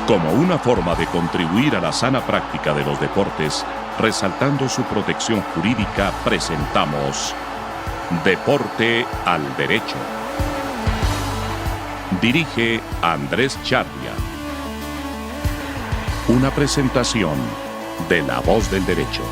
Como una forma de contribuir a la sana práctica de los deportes, resaltando su protección jurídica, presentamos Deporte al Derecho. Dirige Andrés Charria. Una presentación de La Voz del Derecho.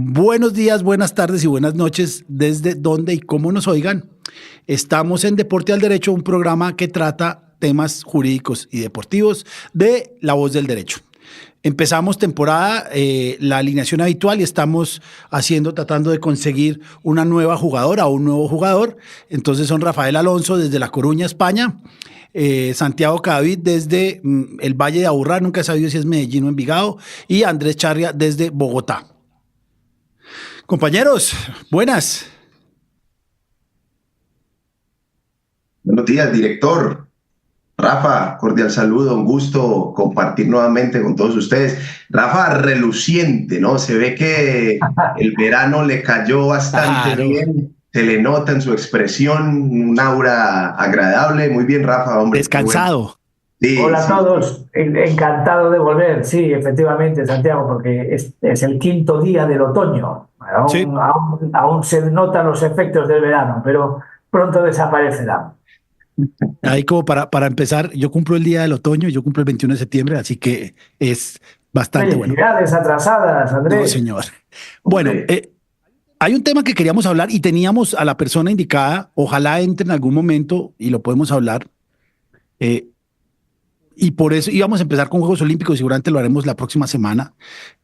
Buenos días, buenas tardes y buenas noches desde donde y cómo nos oigan. Estamos en Deporte al Derecho, un programa que trata temas jurídicos y deportivos de La Voz del Derecho. Empezamos temporada, la alineación habitual y estamos tratando de conseguir una nueva jugadora o un nuevo jugador. Entonces son Rafael Alonso desde La Coruña, España, Santiago Cadavid desde el Valle de Aburrá, nunca he sabido si es Medellín o Envigado, y Andrés Charria desde Bogotá. Compañeros, buenas. Buenos días, director. Rafa, cordial saludo, un gusto compartir nuevamente con todos ustedes. Rafa, reluciente, ¿no? Se ve que el verano le cayó bastante bien, se le nota en su expresión un aura agradable. Muy bien, Rafa, hombre. Descansado. Bueno. Sí, hola a sí. todos, encantado de volver, sí, efectivamente, Santiago, porque es el quinto día del otoño. Aún se notan los efectos del verano, pero pronto desaparecerán. Ahí como para empezar, yo cumplo el día del otoño, yo cumplo el 21 de septiembre, así que es bastante bueno. Felicidades atrasadas, Andrés. No, señor. Bueno, hay un tema que queríamos hablar y teníamos a la persona indicada, ojalá entre en algún momento y lo podemos hablar. Y por eso íbamos a empezar con Juegos Olímpicos, seguramente lo haremos la próxima semana.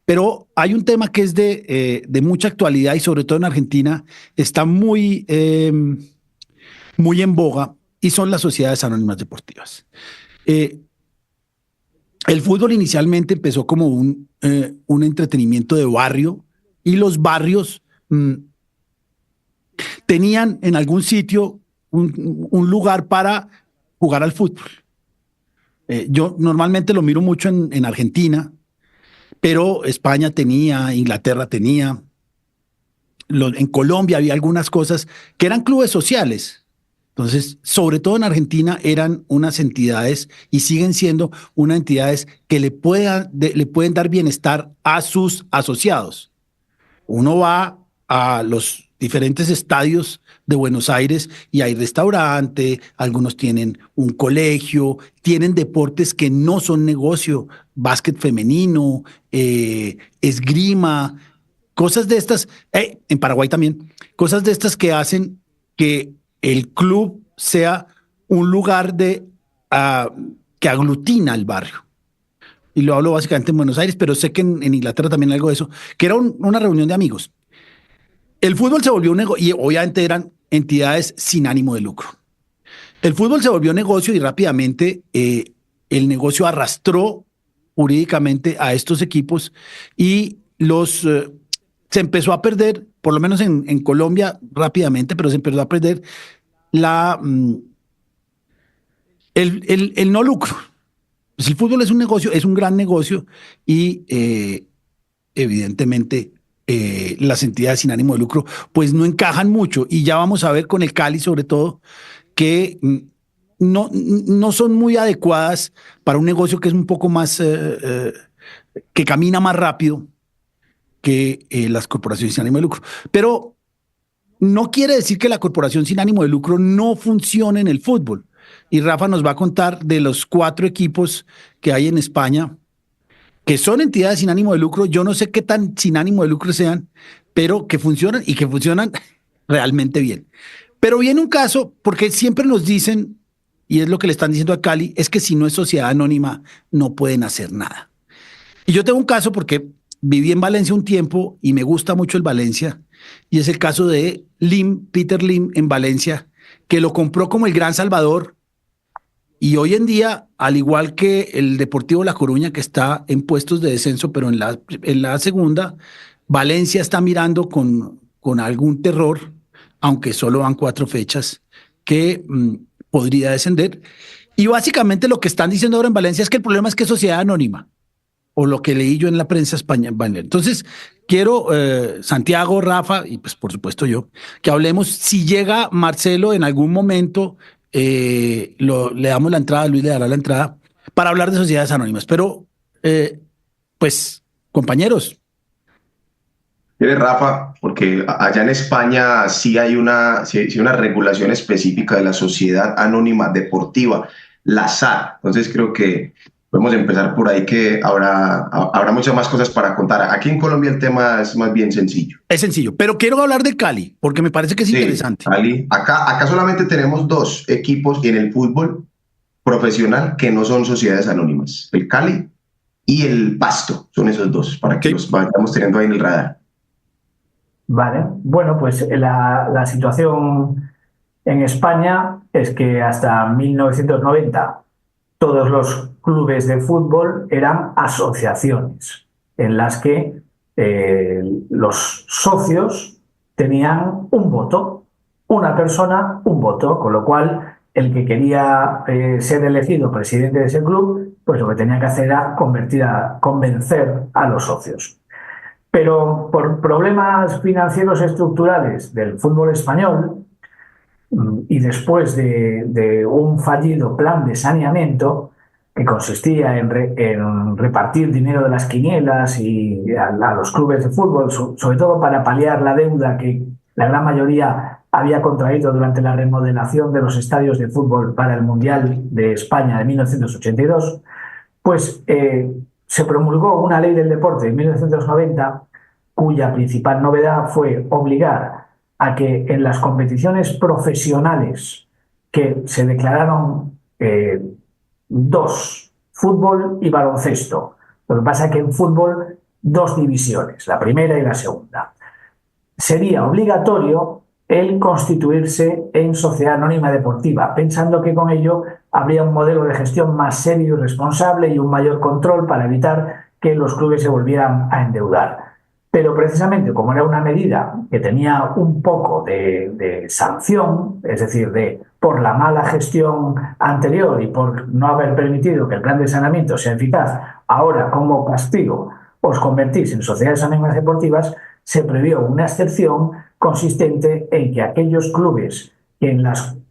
Pero hay un tema que es de mucha actualidad y sobre todo en Argentina está muy en boga y son las sociedades anónimas deportivas. El fútbol inicialmente empezó como un entretenimiento de barrio y los barrios tenían en algún sitio un lugar para jugar al fútbol. Yo normalmente lo miro mucho en Argentina, pero España tenía, Inglaterra tenía, en Colombia había algunas cosas que eran clubes sociales. Entonces, sobre todo en Argentina eran unas entidades y siguen siendo unas entidades que le pueden dar bienestar a sus asociados. Uno va a los diferentes estadios de Buenos Aires y hay restaurante, algunos tienen un colegio, tienen deportes que no son negocio, básquet femenino, esgrima, cosas de estas, en Paraguay también, cosas de estas que hacen que el club sea un lugar que aglutina al barrio. Y lo hablo básicamente en Buenos Aires, pero sé que en Inglaterra también hay algo de eso, que era una reunión de amigos. El fútbol se volvió un negocio y obviamente eran entidades sin ánimo de lucro. El fútbol se volvió negocio y rápidamente el negocio arrastró jurídicamente a estos equipos y se empezó a perder, por lo menos en Colombia rápidamente, pero se empezó a perder el no lucro. Pues el fútbol es un negocio, es un gran negocio y evidentemente las entidades sin ánimo de lucro pues no encajan mucho y ya vamos a ver con el Cali sobre todo que no son muy adecuadas para un negocio que es un poco más que camina más rápido que las corporaciones sin ánimo de lucro, pero no quiere decir que la corporación sin ánimo de lucro no funcione en el fútbol y Rafa nos va a contar de los 4 equipos que hay en España que son entidades sin ánimo de lucro. Yo no sé qué tan sin ánimo de lucro sean, pero que funcionan y que funcionan realmente bien. Pero viene un caso, porque siempre nos dicen, y es lo que le están diciendo a Cali, es que si no es sociedad anónima, no pueden hacer nada. Y yo tengo un caso porque viví en Valencia un tiempo y me gusta mucho el Valencia, y es el caso de Peter Lim en Valencia, que lo compró como el Gran Salvador. Y hoy en día, al igual que el Deportivo La Coruña, que está en puestos de descenso, pero en la segunda, Valencia está mirando con algún terror, aunque solo van 4 fechas, que podría descender. Y básicamente lo que están diciendo ahora en Valencia es que el problema es que es sociedad anónima. o lo que leí yo en la prensa española. Entonces, quiero, Santiago, Rafa, y pues por supuesto yo, que hablemos, si llega Marcelo en algún momento, le damos la entrada, Luis le dará la entrada, para hablar de sociedades anónimas. Pero, pues, compañeros. Mire, Rafa, porque allá en España sí hay una regulación específica de la sociedad anónima deportiva, la SAD. Entonces creo que podemos empezar por ahí, que habrá muchas más cosas para contar. Aquí en Colombia el tema es más bien sencillo. Es sencillo, pero quiero hablar de Cali, porque me parece que es interesante. Cali. Acá solamente tenemos 2 equipos en el fútbol profesional que no son sociedades anónimas, el Cali y el Pasto. Son esos 2, para que los vayamos teniendo ahí en el radar. Vale, bueno, pues la situación en España es que hasta 1990 todos los clubes de fútbol eran asociaciones en las que los socios tenían un voto, una persona, un voto, con lo cual el que quería ser elegido presidente de ese club, pues lo que tenía que hacer era convencer a los socios. Pero por problemas financieros estructurales del fútbol español y después de un fallido plan de saneamiento que consistía en repartir dinero de las quinielas y a los clubes de fútbol, sobre todo para paliar la deuda que la gran mayoría había contraído durante la remodelación de los estadios de fútbol para el Mundial de España de 1982, pues se promulgó una ley del deporte en 1990 cuya principal novedad fue obligar a que en las competiciones profesionales que se declararon 2, fútbol y baloncesto. Lo que pasa es que en fútbol 2 divisiones, la primera y la segunda. Sería obligatorio el constituirse en sociedad anónima deportiva, pensando que con ello habría un modelo de gestión más serio y responsable y un mayor control para evitar que los clubes se volvieran a endeudar. Pero precisamente como era una medida que tenía un poco de sanción, es decir, por la mala gestión anterior y por no haber permitido que el plan de saneamiento sea eficaz, ahora como castigo os convertís en sociedades anónimas deportivas, se previó una excepción consistente en que aquellos clubes que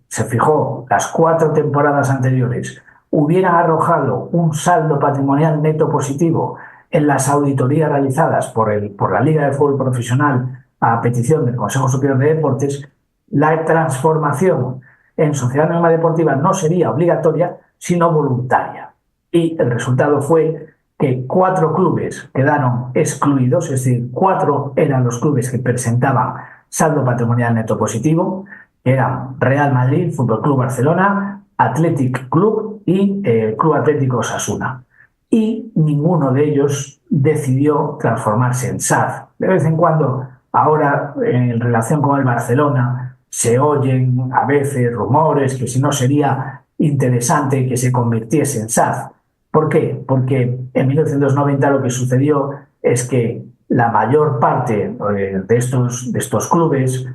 se fijó las 4 temporadas anteriores hubieran arrojado un saldo patrimonial neto positivo en las auditorías realizadas por la Liga de Fútbol Profesional a petición del Consejo Superior de Deportes, la transformación en sociedad anónima deportiva no sería obligatoria, sino voluntaria. Y el resultado fue que 4 clubes quedaron excluidos, es decir, 4 eran los clubes que presentaban saldo patrimonial neto positivo, que eran Real Madrid, Fútbol Club Barcelona, Athletic Club y Club Atlético Osasuna. Y ninguno de ellos decidió transformarse en SAD. De vez en cuando, ahora en relación con el Barcelona, se oyen a veces rumores que si no sería interesante que se convirtiese en SAD. ¿Por qué? Porque en 1990 lo que sucedió es que la mayor parte de estos clubes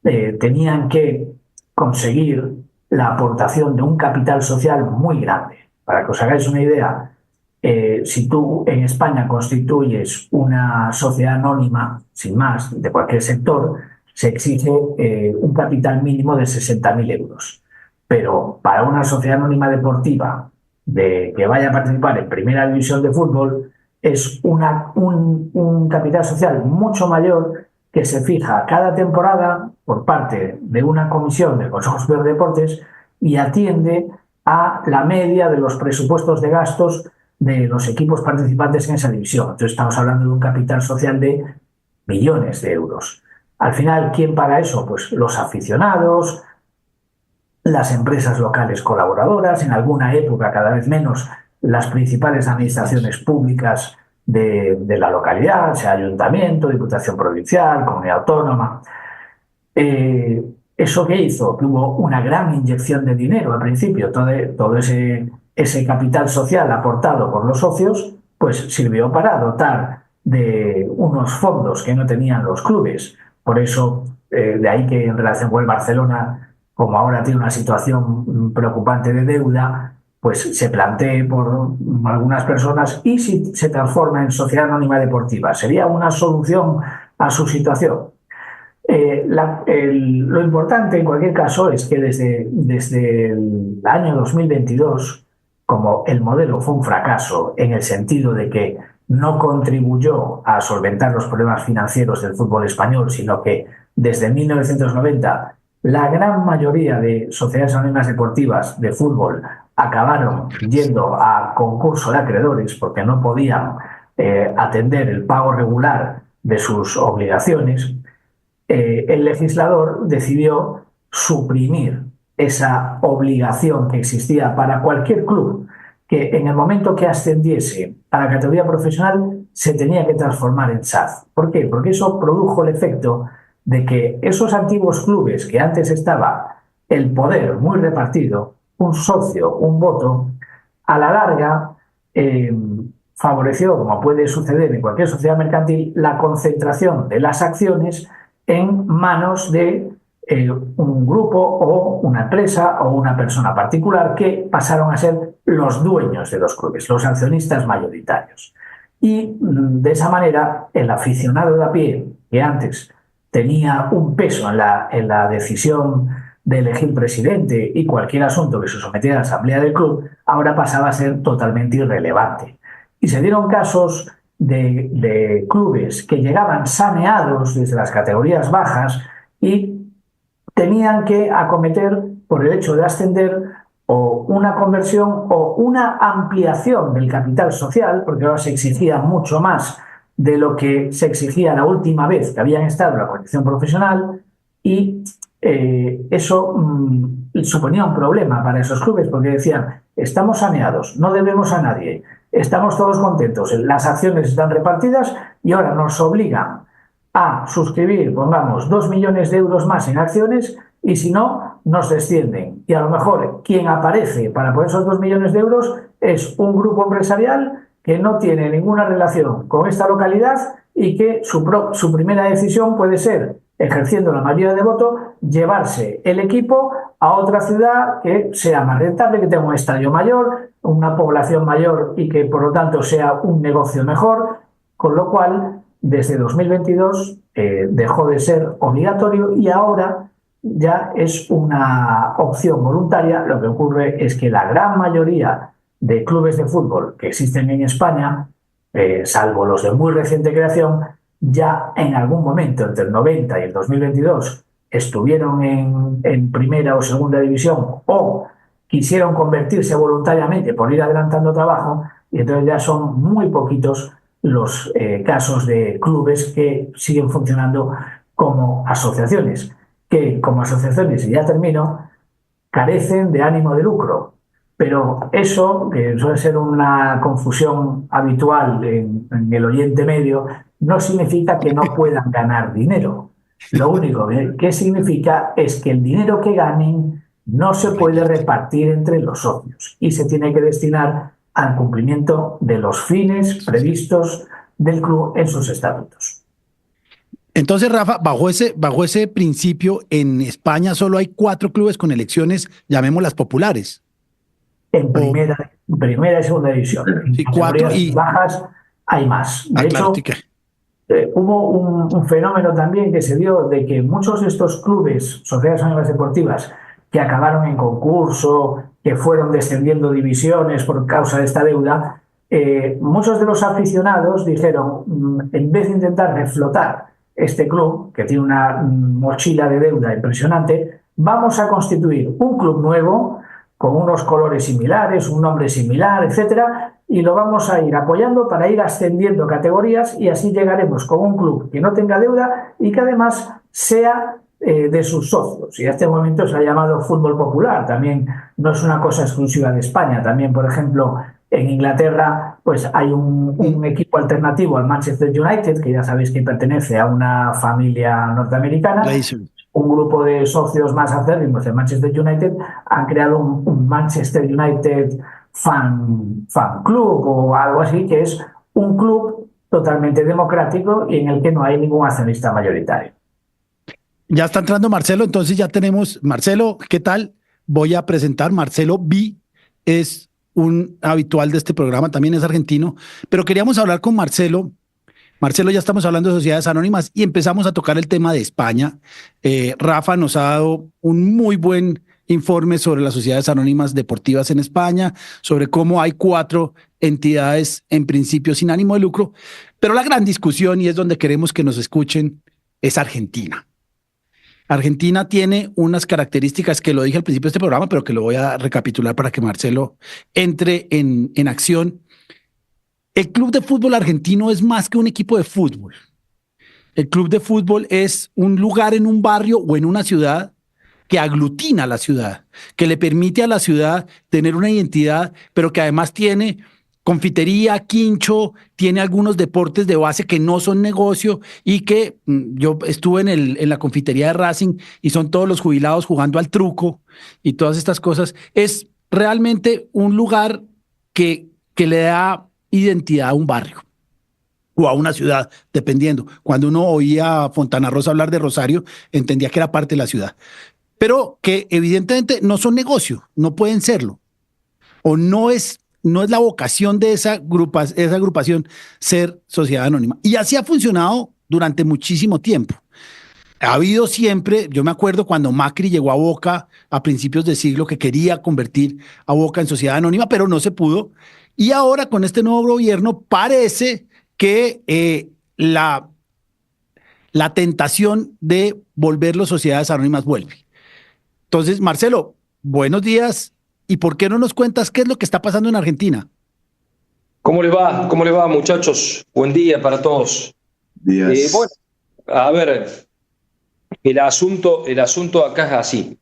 tenían que conseguir la aportación de un capital social muy grande. Para que os hagáis una idea, si tú en España constituyes una sociedad anónima, sin más, de cualquier sector, se exige un capital mínimo de 60.000 euros. Pero para una sociedad anónima deportiva que vaya a participar en primera división de fútbol, es un capital social mucho mayor que se fija cada temporada por parte de una comisión del Consejo Superior de Deportes y atiende a la media de los presupuestos de gastos de los equipos participantes en esa división. Entonces estamos hablando de un capital social de millones de euros. Al final, ¿quién paga eso? Pues los aficionados, las empresas locales colaboradoras, en alguna época cada vez menos las principales administraciones públicas de la localidad, sea ayuntamiento, diputación provincial, comunidad autónoma. ¿Eso qué hizo? Que hubo una gran inyección de dinero al principio. Todo ese capital social aportado por los socios, pues sirvió para dotar de unos fondos que no tenían los clubes. Por eso, de ahí que en relación con el Barcelona, como ahora tiene una situación preocupante de deuda, pues se plantee por algunas personas y si se transforma en sociedad anónima deportiva. ¿Sería una solución a su situación? Lo importante en cualquier caso es que desde el año 2022, como el modelo fue un fracaso en el sentido de que no contribuyó a solventar los problemas financieros del fútbol español, sino que desde 1990 la gran mayoría de sociedades anónimas deportivas de fútbol acabaron yendo a concurso de acreedores porque no podían atender el pago regular de sus obligaciones. El legislador decidió suprimir esa obligación que existía para cualquier club que en el momento que ascendiese a la categoría profesional se tenía que transformar en SAD. ¿Por qué? Porque eso produjo el efecto de que esos antiguos clubes que antes estaba el poder muy repartido, un socio, un voto, a la larga favoreció, como puede suceder en cualquier sociedad mercantil, la concentración de las acciones en manos de un grupo o una empresa o una persona particular que pasaron a ser los dueños de los clubes, los accionistas mayoritarios. Y de esa manera el aficionado de a pie, que antes tenía un peso en la decisión de elegir presidente y cualquier asunto que se sometiera a la asamblea del club, ahora pasaba a ser totalmente irrelevante. Y se dieron casos de clubes que llegaban saneados desde las categorías bajas y tenían que acometer, por el hecho de ascender, o una conversión o una ampliación del capital social, porque ahora se exigía mucho más de lo que se exigía la última vez que habían estado en la competición profesional, y eso suponía un problema para esos clubes, porque decían, estamos saneados, no debemos a nadie, estamos todos contentos, las acciones están repartidas y ahora nos obligan a suscribir, pongamos, 2 millones de euros más en acciones y si no, nos descienden. Y a lo mejor quien aparece para poner esos 2 millones de euros es un grupo empresarial que no tiene ninguna relación con esta localidad y que su primera decisión puede ser, ejerciendo la mayoría de voto, llevarse el equipo a otra ciudad que sea más rentable, que tenga un estadio mayor, una población mayor y que por lo tanto sea un negocio mejor, con lo cual desde 2022 dejó de ser obligatorio y ahora ya es una opción voluntaria. Lo que ocurre es que la gran mayoría de clubes de fútbol que existen en España, salvo los de muy reciente creación, ya en algún momento entre el 90 y el 2022 estuvieron en primera o segunda división o quisieron convertirse voluntariamente por ir adelantando trabajo, y entonces ya son muy poquitos los casos de clubes que siguen funcionando como asociaciones, que como asociaciones, y ya termino, carecen de ánimo de lucro. Pero eso, que suele ser una confusión habitual en el Oriente Medio, no significa que no puedan ganar dinero. Lo único que significa es que el dinero que ganen no se puede repartir entre los socios y se tiene que destinar al cumplimiento de los fines previstos del club en sus estatutos. Entonces, Rafa, bajo ese principio, en España solo hay 4 clubes con elecciones, llamémoslas populares. En primera y segunda división. Sí, 4 y bajas hay más. De hecho, hubo un fenómeno también que se dio de que muchos de estos clubes, sociedades anónimas deportivas, que acabaron en concurso, que fueron descendiendo divisiones por causa de esta deuda, muchos de los aficionados dijeron, en vez de intentar reflotar este club, que tiene una mochila de deuda impresionante, vamos a constituir un club nuevo, con unos colores similares, un nombre similar, etcétera, y lo vamos a ir apoyando para ir ascendiendo categorías y así llegaremos con un club que no tenga deuda y que además sea de sus socios. Y a este momento se ha llamado fútbol popular, también no es una cosa exclusiva de España, también, por ejemplo, en Inglaterra pues hay un equipo alternativo al Manchester United, que ya sabéis que pertenece a una familia norteamericana. Un grupo de socios más acérrimos de Manchester United han creado un Manchester United Fan Club o algo así, que es un club totalmente democrático y en el que no hay ningún accionista mayoritario. Ya está entrando Marcelo, entonces ya tenemos, Marcelo, ¿qué tal? Voy a presentar, Marcelo B. es un habitual de este programa, también es argentino, pero queríamos hablar con Marcelo. Marcelo, ya estamos hablando de sociedades anónimas y empezamos a tocar el tema de España. Rafa nos ha dado un muy buen informe sobre las sociedades anónimas deportivas en España, sobre cómo hay 4 entidades en principio sin ánimo de lucro, pero la gran discusión, y es donde queremos que nos escuchen, es Argentina. Argentina tiene unas características que lo dije al principio de este programa, pero que lo voy a recapitular para que Marcelo entre en acción. El club de fútbol argentino es más que un equipo de fútbol. El club de fútbol es un lugar en un barrio o en una ciudad que aglutina a la ciudad, que le permite a la ciudad tener una identidad, pero que además tiene confitería, quincho, tiene algunos deportes de base que no son negocio y que yo estuve en la confitería de Racing y son todos los jubilados jugando al truco y todas estas cosas. Es realmente un lugar que le da identidad a un barrio o a una ciudad, dependiendo. Cuando uno oía a Fontana Rosa hablar de Rosario, entendía que era parte de la ciudad, pero que evidentemente no son negocio, no pueden serlo, o no es la vocación de esa agrupación ser sociedad anónima. Y así ha funcionado durante muchísimo tiempo. Ha habido siempre, yo me acuerdo cuando Macri llegó a Boca a principios de siglo, que quería convertir a Boca en sociedad anónima, pero no se pudo. Y ahora con este nuevo gobierno parece que la tentación de volverlo sociedades anónimas vuelve. Entonces, Marcelo, buenos días. ¿Y por qué no nos cuentas qué es lo que está pasando en Argentina? ¿Cómo les va? ¿Cómo les va, muchachos? Buen día para todos. Días. Bueno, a ver, el asunto acá es así.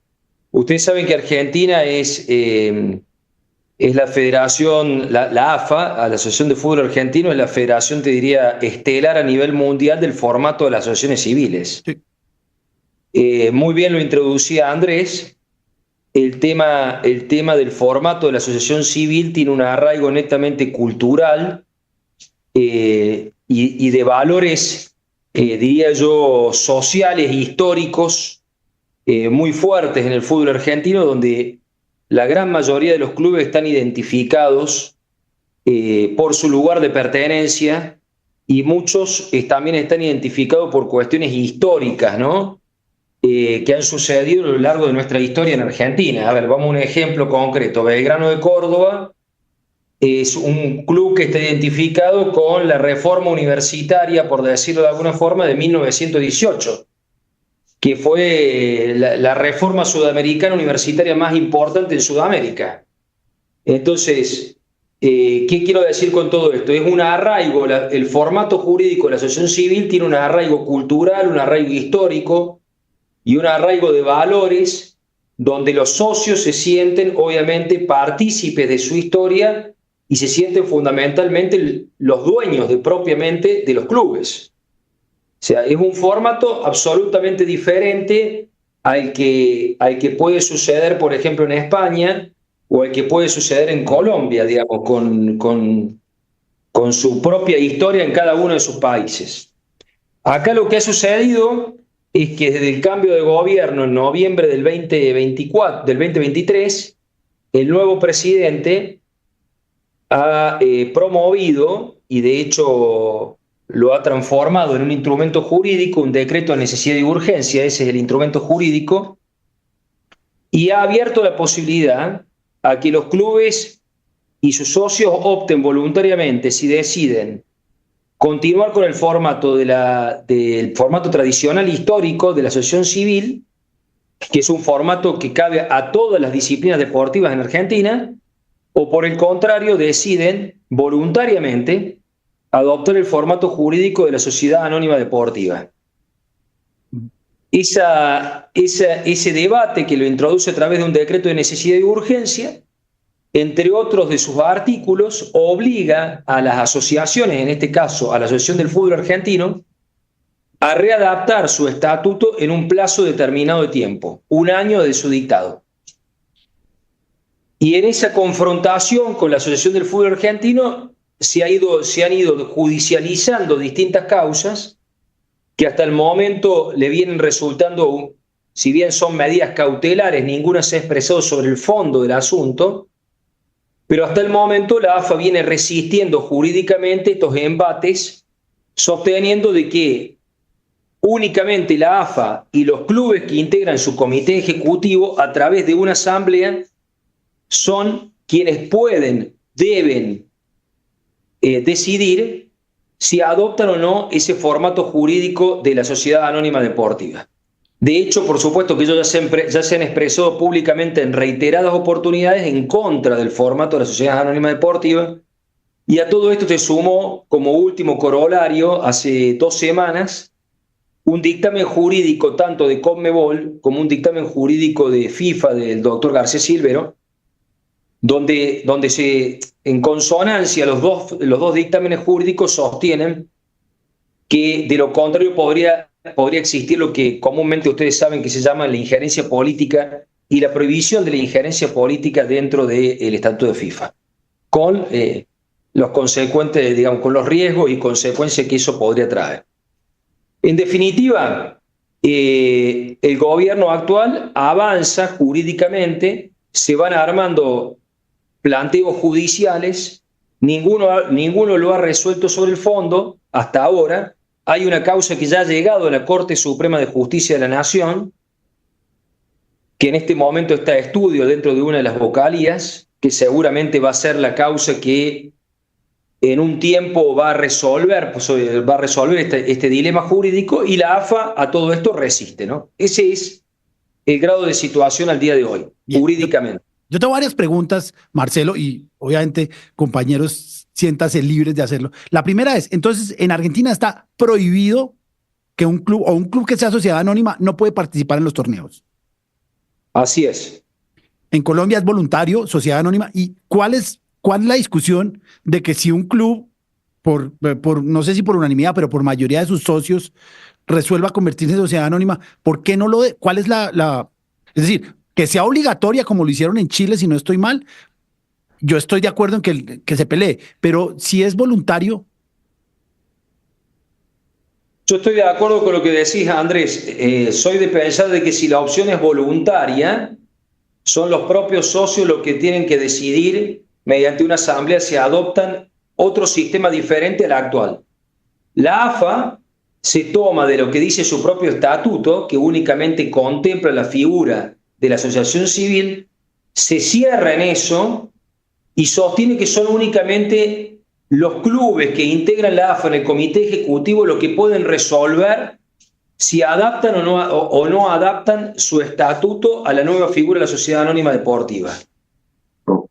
Ustedes saben que Argentina es la federación, la AFA, la Asociación de Fútbol Argentino, es la federación, te diría, estelar a nivel mundial del formato de las asociaciones civiles. Sí. Muy bien lo introducía Andrés. El tema del formato de la asociación civil tiene un arraigo netamente cultural y de valores, diría yo, sociales e históricos muy fuertes en el fútbol argentino, donde la gran mayoría de los clubes están identificados por su lugar de pertenencia y muchos también están identificados por cuestiones históricas, ¿no? Que han sucedido a lo largo de nuestra historia en Argentina. A ver, vamos a un ejemplo concreto. Belgrano de Córdoba es un club que está identificado con la reforma universitaria, por decirlo de alguna forma, de 1918, que fue la reforma sudamericana universitaria más importante en Sudamérica. Entonces, ¿qué quiero decir con todo esto? Es un arraigo, el formato jurídico de la asociación civil tiene un arraigo cultural, un arraigo histórico, y un arraigo de valores donde los socios se sienten obviamente partícipes de su historia y se sienten fundamentalmente los dueños propiamente de los clubes. O sea, es un formato absolutamente diferente al que puede suceder, por ejemplo, en España o al que puede suceder en Colombia, digamos, con su propia historia en cada uno de sus países. Acá lo que ha sucedido es que desde el cambio de gobierno en noviembre del 2023, el nuevo presidente ha promovido, y de hecho lo ha transformado en un instrumento jurídico, un decreto de necesidad y urgencia, ese es el instrumento jurídico, y ha abierto la posibilidad a que los clubes y sus socios opten voluntariamente, si deciden continuar con el formato del formato tradicional histórico de la asociación civil, que es un formato que cabe a todas las disciplinas deportivas en Argentina, o por el contrario deciden voluntariamente adoptar el formato jurídico de la sociedad anónima deportiva. Ese debate que lo introduce a través de un decreto de necesidad y urgencia, entre otros de sus artículos, obliga a las asociaciones, en este caso a la Asociación del Fútbol Argentino, a readaptar su estatuto en un plazo determinado de tiempo, 1 año de su dictado. Y en esa confrontación con la Asociación del Fútbol Argentino se han ido judicializando distintas causas que hasta el momento le vienen resultando, si bien son medidas cautelares, ninguna se ha expresado sobre el fondo del asunto, pero hasta el momento la AFA viene resistiendo jurídicamente estos embates, sosteniendo de que únicamente la AFA y los clubes que integran su comité ejecutivo a través de una asamblea son quienes pueden, deben decidir si adoptan o no ese formato jurídico de la sociedad anónima deportiva. De hecho, por supuesto que ellos ya se han expresado públicamente en reiteradas oportunidades en contra del formato de la sociedad anónima deportiva, y a todo esto se sumó como último corolario hace 2 semanas un dictamen jurídico tanto de Conmebol como un dictamen jurídico de FIFA del doctor Garcés Silvero, donde en consonancia los dos dictámenes jurídicos sostienen que de lo contrario podría existir lo que comúnmente ustedes saben que se llama la injerencia política y la prohibición de la injerencia política dentro del Estatuto de FIFA, con los consecuentes, digamos, con los riesgos y consecuencias que eso podría traer. En definitiva, el gobierno actual avanza jurídicamente, se van armando planteos judiciales, ninguno lo ha resuelto sobre el fondo hasta ahora. Hay una causa que ya ha llegado a la Corte Suprema de Justicia de la Nación, que en este momento está a estudio dentro de una de las vocalías, que seguramente va a ser la causa que en un tiempo va a resolver este dilema jurídico, y la AFA a todo esto resiste, ¿no? Ese es el grado de situación al día de hoy, jurídicamente. Yo tengo varias preguntas, Marcelo, y obviamente, compañeros, siéntanse libres de hacerlo. La primera es, entonces, en Argentina está prohibido que un club que sea sociedad anónima no puede participar en los torneos. Así es. En Colombia es voluntario, sociedad anónima. ¿Y cuál es la discusión de que si un club, por no sé si por unanimidad, pero por mayoría de sus socios, resuelva convertirse en sociedad anónima, ¿por qué no lo de? ¿Cuál es es decir, que sea obligatoria como lo hicieron en Chile, si no estoy mal? Yo estoy de acuerdo en que se pelee, pero si es voluntario. Yo estoy de acuerdo con lo que decís, Andrés. Soy de pensar de que si la opción es voluntaria, son los propios socios los que tienen que decidir mediante una asamblea si adoptan otro sistema diferente al actual. La AFA se toma de lo que dice su propio estatuto, que únicamente contempla la figura de la asociación civil, se cierra en eso y sostiene que son únicamente los clubes que integran la AFA en el comité ejecutivo los que pueden resolver si adaptan o no adaptan su estatuto a la nueva figura de la sociedad anónima deportiva.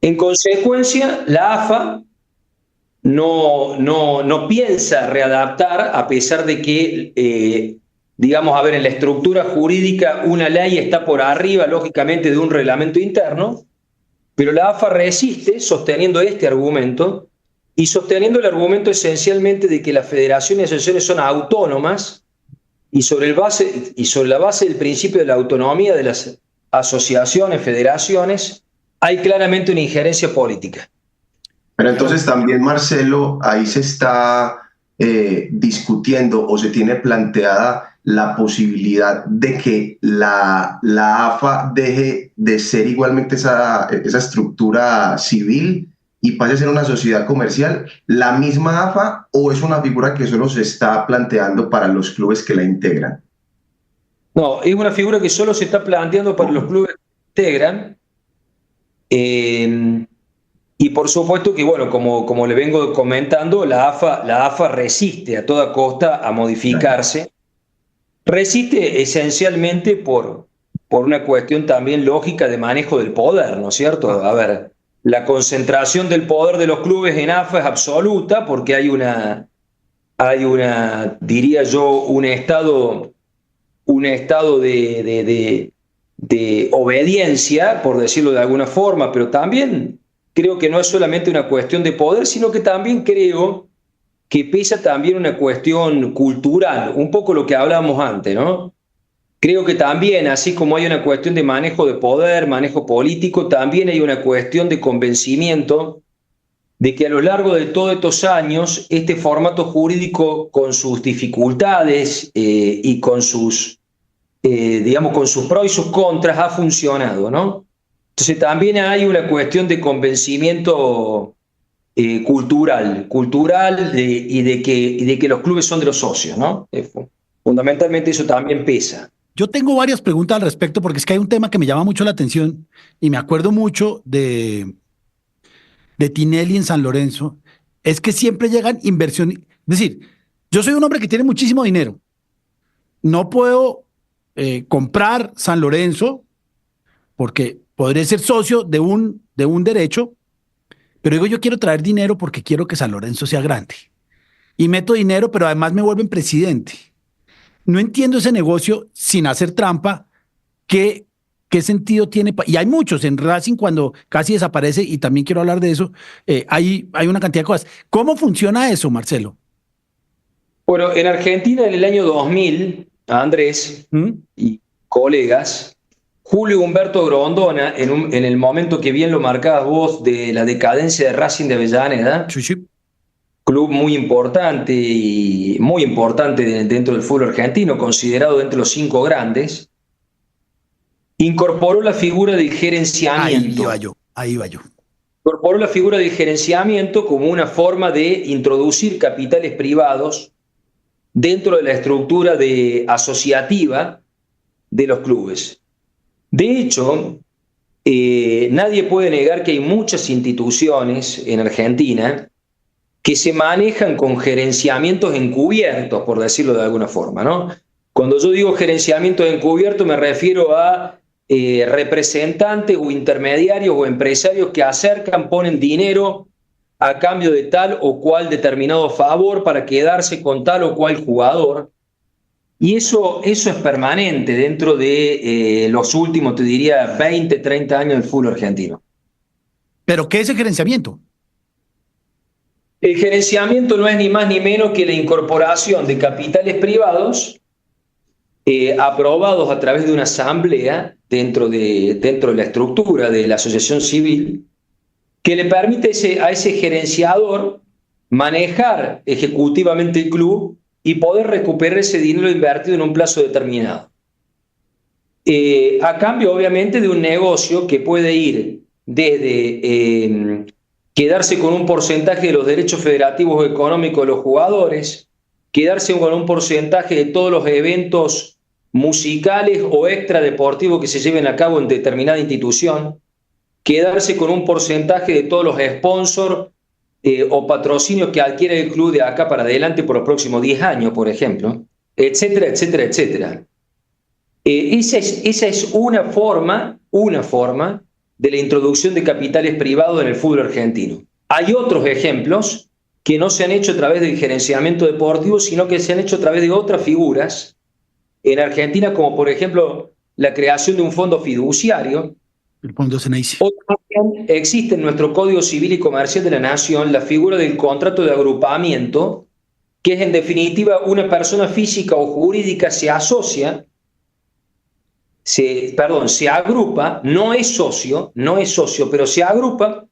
En consecuencia, la AFA no piensa readaptar, a pesar de que, digamos, a ver, en la estructura jurídica una ley está por arriba, lógicamente, de un reglamento interno, pero la AFA resiste sosteniendo este argumento y sosteniendo el argumento esencialmente de que las federaciones y asociaciones son autónomas y sobre la base del principio de la autonomía de las asociaciones, federaciones, hay claramente una injerencia política. Pero entonces también, Marcelo, ahí se está discutiendo o se tiene planteada la posibilidad de que la AFA deje de ser igualmente esa estructura civil y pase a ser una sociedad comercial, la misma AFA, o es una figura que solo se está planteando para los clubes que la integran. No, es una figura que solo se está planteando para los clubes que integran. Y por supuesto que, bueno, como le vengo comentando, la AFA resiste a toda costa a modificarse. Resiste esencialmente por una cuestión también lógica de manejo del poder, ¿no es cierto? A ver, la concentración del poder de los clubes en AFA es absoluta porque hay una, diría yo, un estado de obediencia, por decirlo de alguna forma, pero también creo que no es solamente una cuestión de poder, sino que también creo que pesa también una cuestión cultural, un poco lo que hablábamos antes, ¿no? Creo que también, así como hay una cuestión de manejo de poder, manejo político, también hay una cuestión de convencimiento de que a lo largo de todos estos años, este formato jurídico, con sus dificultades y con sus, digamos, con sus pros y sus contras, ha funcionado, ¿no? Entonces también hay una cuestión de convencimiento cultural y de que los clubes son de los socios, ¿no? Fundamentalmente eso también pesa. Yo tengo varias preguntas al respecto porque es que hay un tema que me llama mucho la atención y me acuerdo mucho de Tinelli en San Lorenzo, es que siempre llegan inversiones. Es decir, yo soy un hombre que tiene muchísimo dinero. No puedo comprar San Lorenzo porque podré ser socio de un derecho, pero digo, yo quiero traer dinero porque quiero que San Lorenzo sea grande. Y meto dinero, pero además me vuelven presidente. No entiendo ese negocio sin hacer trampa. ¿Qué sentido tiene? Y hay muchos en Racing cuando casi desaparece, y también quiero hablar de eso. Hay una cantidad de cosas. ¿Cómo funciona eso, Marcelo? Bueno, en Argentina en el año 2000, Andrés y colegas, Julio Humberto Grondona, en el momento que bien lo marcabas vos de la decadencia de Racing de Avellaneda, Sí. Club muy importante dentro del fútbol argentino, considerado entre los 5 grandes, incorporó la figura del gerenciamiento. Ahí iba yo. Incorporó la figura del gerenciamiento como una forma de introducir capitales privados dentro de la estructura asociativa de los clubes. De hecho, nadie puede negar que hay muchas instituciones en Argentina que se manejan con gerenciamientos encubiertos, por decirlo de alguna forma, ¿no? Cuando yo digo gerenciamientos encubiertos me refiero a representantes o intermediarios o empresarios que acercan, ponen dinero a cambio de tal o cual determinado favor para quedarse con tal o cual jugador. Y eso es permanente dentro de los últimos, te diría, 20, 30 años del fútbol argentino. ¿Pero qué es el gerenciamiento? El gerenciamiento no es ni más ni menos que la incorporación de capitales privados aprobados a través de una asamblea dentro de la estructura de la asociación civil, que le permite a ese gerenciador manejar ejecutivamente el club y poder recuperar ese dinero invertido en un plazo determinado. A cambio, obviamente, de un negocio que puede ir desde quedarse con un porcentaje de los derechos federativos o económicos de los jugadores, quedarse con un porcentaje de todos los eventos musicales o extradeportivos que se lleven a cabo en determinada institución, quedarse con un porcentaje de todos los sponsors o patrocinios que adquiere el club de acá para adelante por los próximos 10 años, por ejemplo, etcétera, etcétera, etcétera. Esa es una forma de la introducción de capitales privados en el fútbol argentino. Hay otros ejemplos que no se han hecho a través del gerenciamiento deportivo, sino que se han hecho a través de otras figuras en Argentina, como por ejemplo la creación de un fondo fiduciario. El fondo Ceneice. Existe en nuestro Código Civil y Comercial de la Nación la figura del contrato de agrupamiento, que es en definitiva una persona física o jurídica se agrupa, no es socio, pero se agrupa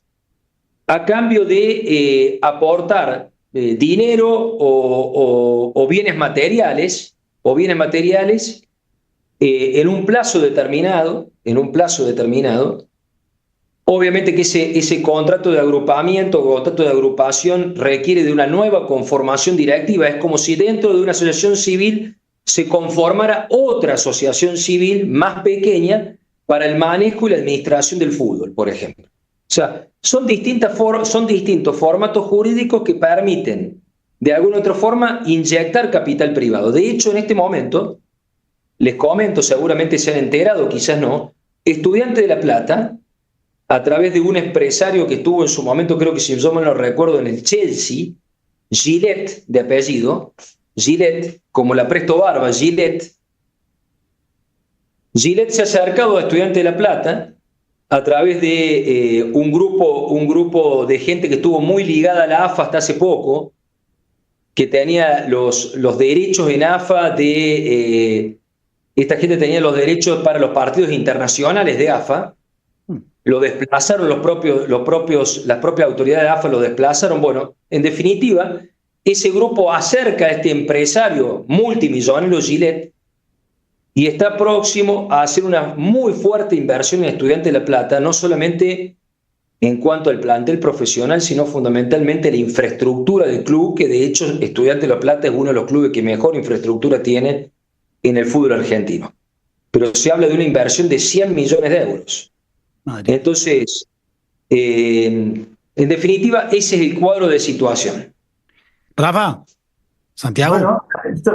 a cambio de aportar dinero o bienes materiales, en un plazo determinado. Obviamente que ese contrato de agrupamiento o contrato de agrupación requiere de una nueva conformación directiva. Es como si dentro de una asociación civil se conformara otra asociación civil más pequeña para el manejo y la administración del fútbol, por ejemplo. O sea, son distintos formatos jurídicos que permiten, de alguna otra forma, inyectar capital privado. De hecho, en este momento, les comento, seguramente se han enterado, quizás no, Estudiantes de La Plata, a través de un empresario que estuvo en su momento, creo que si yo me lo recuerdo, en el Chelsea, Gillette, de apellido, Gillette, como la Presto Barba, Gillette se ha acercado a Estudiantes de La Plata a través de un grupo de gente que estuvo muy ligada a la AFA hasta hace poco, que tenía los derechos en AFA esta gente tenía los derechos para los partidos internacionales de AFA. Lo desplazaron las propias autoridades de AFA, lo desplazaron. Bueno, en definitiva, ese grupo acerca a este empresario multimillonario Gillette y está próximo a hacer una muy fuerte inversión en Estudiantes de La Plata, no solamente en cuanto al plantel profesional, sino fundamentalmente la infraestructura del club, que de hecho Estudiantes de La Plata es uno de los clubes que mejor infraestructura tiene en el fútbol argentino. Pero se habla de una inversión de 100 millones de euros. Madre. Entonces, en definitiva, ese es el cuadro de situación. Rafa, Santiago. Bueno,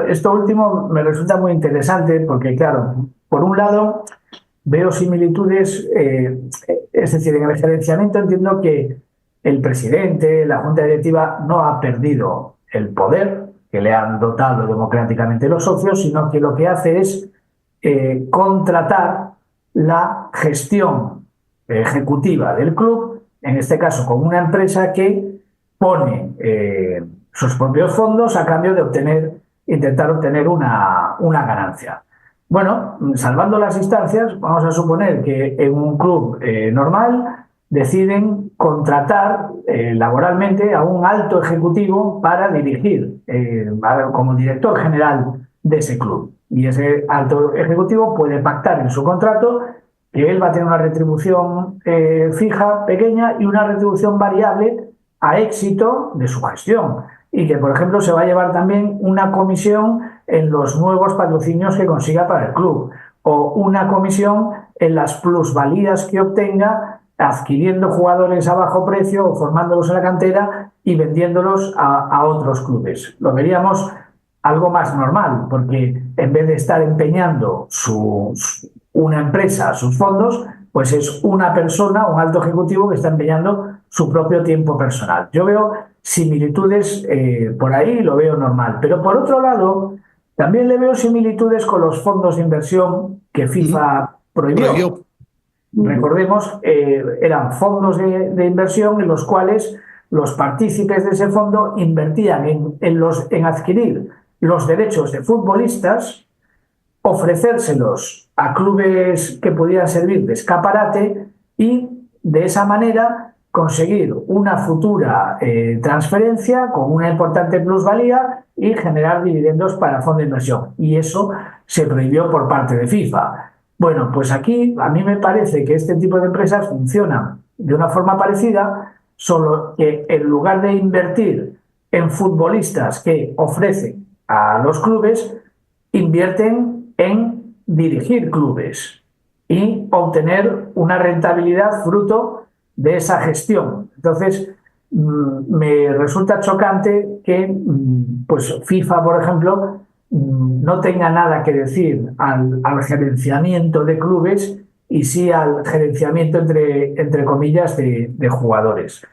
esto último me resulta muy interesante porque, claro, por un lado veo similitudes, es decir, en el gerenciamiento entiendo que el presidente, la junta directiva, no ha perdido el poder que le han dotado democráticamente los socios, sino que lo que hace es contratar la gestión ejecutiva del club, en este caso con una empresa que pone sus propios fondos a cambio de intentar obtener una ganancia. Bueno, salvando las instancias, vamos a suponer que en un club normal deciden contratar laboralmente a un alto ejecutivo para dirigir como director general de ese club. Y ese alto ejecutivo puede pactar en su contrato que él va a tener una retribución fija, pequeña, y una retribución variable a éxito de su gestión. Y que, por ejemplo, se va a llevar también una comisión en los nuevos patrocinios que consiga para el club, o una comisión en las plusvalías que obtenga adquiriendo jugadores a bajo precio o formándolos en la cantera y vendiéndolos a otros clubes. Lo veríamos algo más normal, porque en vez de estar empeñando una empresa sus fondos, pues es una persona, un alto ejecutivo que está empeñando su propio tiempo personal. Yo veo similitudes por ahí, lo veo normal. Pero por otro lado, también le veo similitudes con los fondos de inversión que FIFA prohibió. Recordemos, eran fondos de inversión en los cuales los partícipes de ese fondo invertían en adquirir los derechos de futbolistas, ofrecérselos a clubes que pudieran servir de escaparate y de esa manera conseguir una futura transferencia con una importante plusvalía y generar dividendos para el fondo de inversión. Y eso se prohibió por parte de FIFA. Bueno, pues aquí a mí me parece que este tipo de empresas funcionan de una forma parecida, solo que en lugar de invertir en futbolistas que ofrecen a los clubes, invierten en dirigir clubes y obtener una rentabilidad fruto de esa gestión. Entonces, me resulta chocante que pues FIFA, por ejemplo, no tenga nada que decir al gerenciamiento de clubes y sí al gerenciamiento, entre comillas, de jugadores.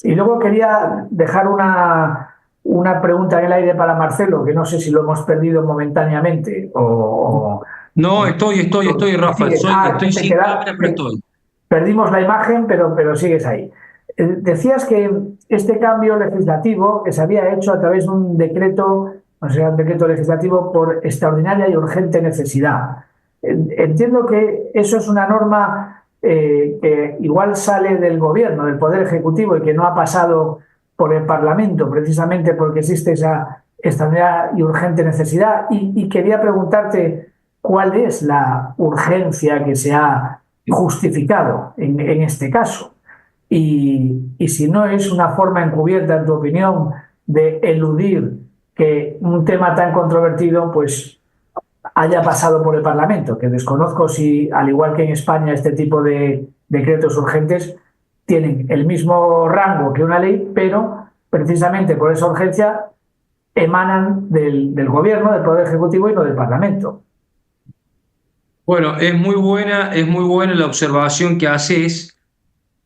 Y luego quería dejar una pregunta en el aire para Marcelo, que no sé si lo hemos perdido momentáneamente o... No, estoy, Rafa. Estoy sin cámara, pero estoy. Perdimos la imagen, pero sigues ahí. Decías que este cambio legislativo que se había hecho a través de un decreto, o sea, un decreto legislativo por extraordinaria y urgente necesidad. Entiendo que eso es una norma que igual sale del gobierno, del Poder Ejecutivo, y que no ha pasado por el Parlamento, precisamente porque existe esa extraordinaria y urgente necesidad. Y quería preguntarte cuál es la urgencia que se ha justificado en este caso. Y si no es una forma encubierta, en tu opinión, de eludir que un tema tan controvertido pues haya pasado por el Parlamento, que desconozco si, al igual que en España, este tipo de decretos urgentes tienen el mismo rango que una ley, pero precisamente por esa urgencia emanan del gobierno, del Poder Ejecutivo y no del Parlamento. Bueno, es muy buena la observación que haces,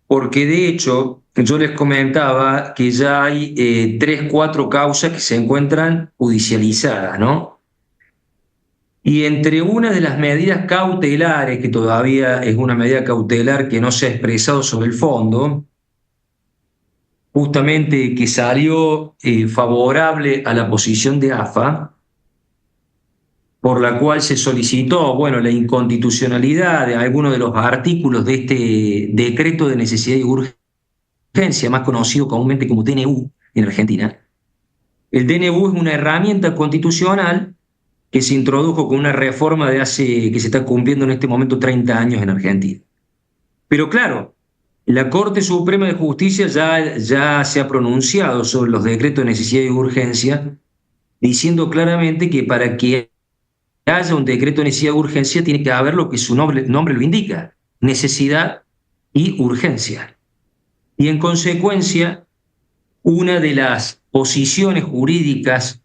porque de hecho yo les comentaba que ya hay 3-4 causas que se encuentran judicializadas, ¿no? Y entre una de las medidas cautelares, que todavía es una medida cautelar que no se ha expresado sobre el fondo, justamente que salió favorable a la posición de AFA, por la cual se solicitó, la inconstitucionalidad de algunos de los artículos de este decreto de necesidad y urgencia, más conocido comúnmente como DNU en Argentina. El DNU es una herramienta constitucional que se introdujo con una reforma que se está cumpliendo en este momento 30 años en Argentina. Pero claro, la Corte Suprema de Justicia ya se ha pronunciado sobre los decretos de necesidad y urgencia, diciendo claramente que para que haya un decreto de necesidad y urgencia tiene que haber lo que su nombre lo indica, necesidad y urgencia. Y en consecuencia, una de las posiciones jurídicas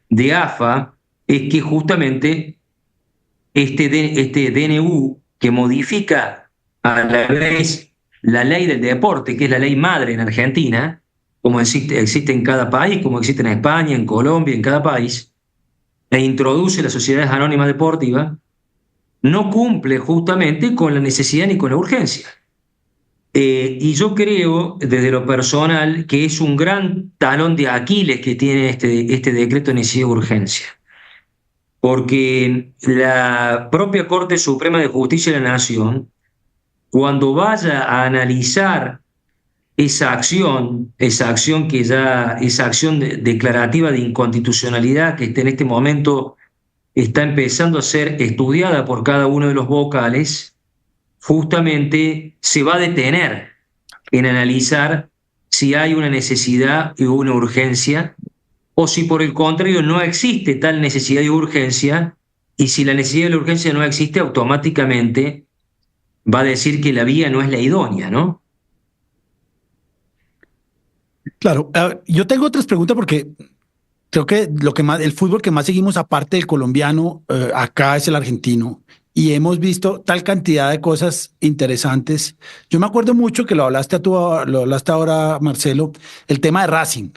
de AFA es que justamente este DNU que modifica a la vez la ley del deporte, que es la ley madre en Argentina, como existe en cada país, como existe en España, en Colombia, en cada país, e introduce las sociedades anónimas deportivas, no cumple justamente con la necesidad ni con la urgencia. Y yo creo, desde lo personal, que es un gran talón de Aquiles que tiene este decreto de necesidad y urgencia. Porque la propia Corte Suprema de Justicia de la Nación, cuando vaya a analizar esa acción declarativa de inconstitucionalidad que en este momento está empezando a ser estudiada por cada uno de los vocales, justamente se va a detener en analizar si hay una necesidad y una urgencia, o si por el contrario no existe tal necesidad y urgencia, y si la necesidad y la urgencia no existe, automáticamente va a decir que la vía no es la idónea, ¿no? Claro, yo tengo otras preguntas porque creo que el fútbol que más seguimos aparte del colombiano acá es el argentino. Y hemos visto tal cantidad de cosas interesantes. Yo me acuerdo mucho que lo hablaste ahora, Marcelo, el tema de Racing,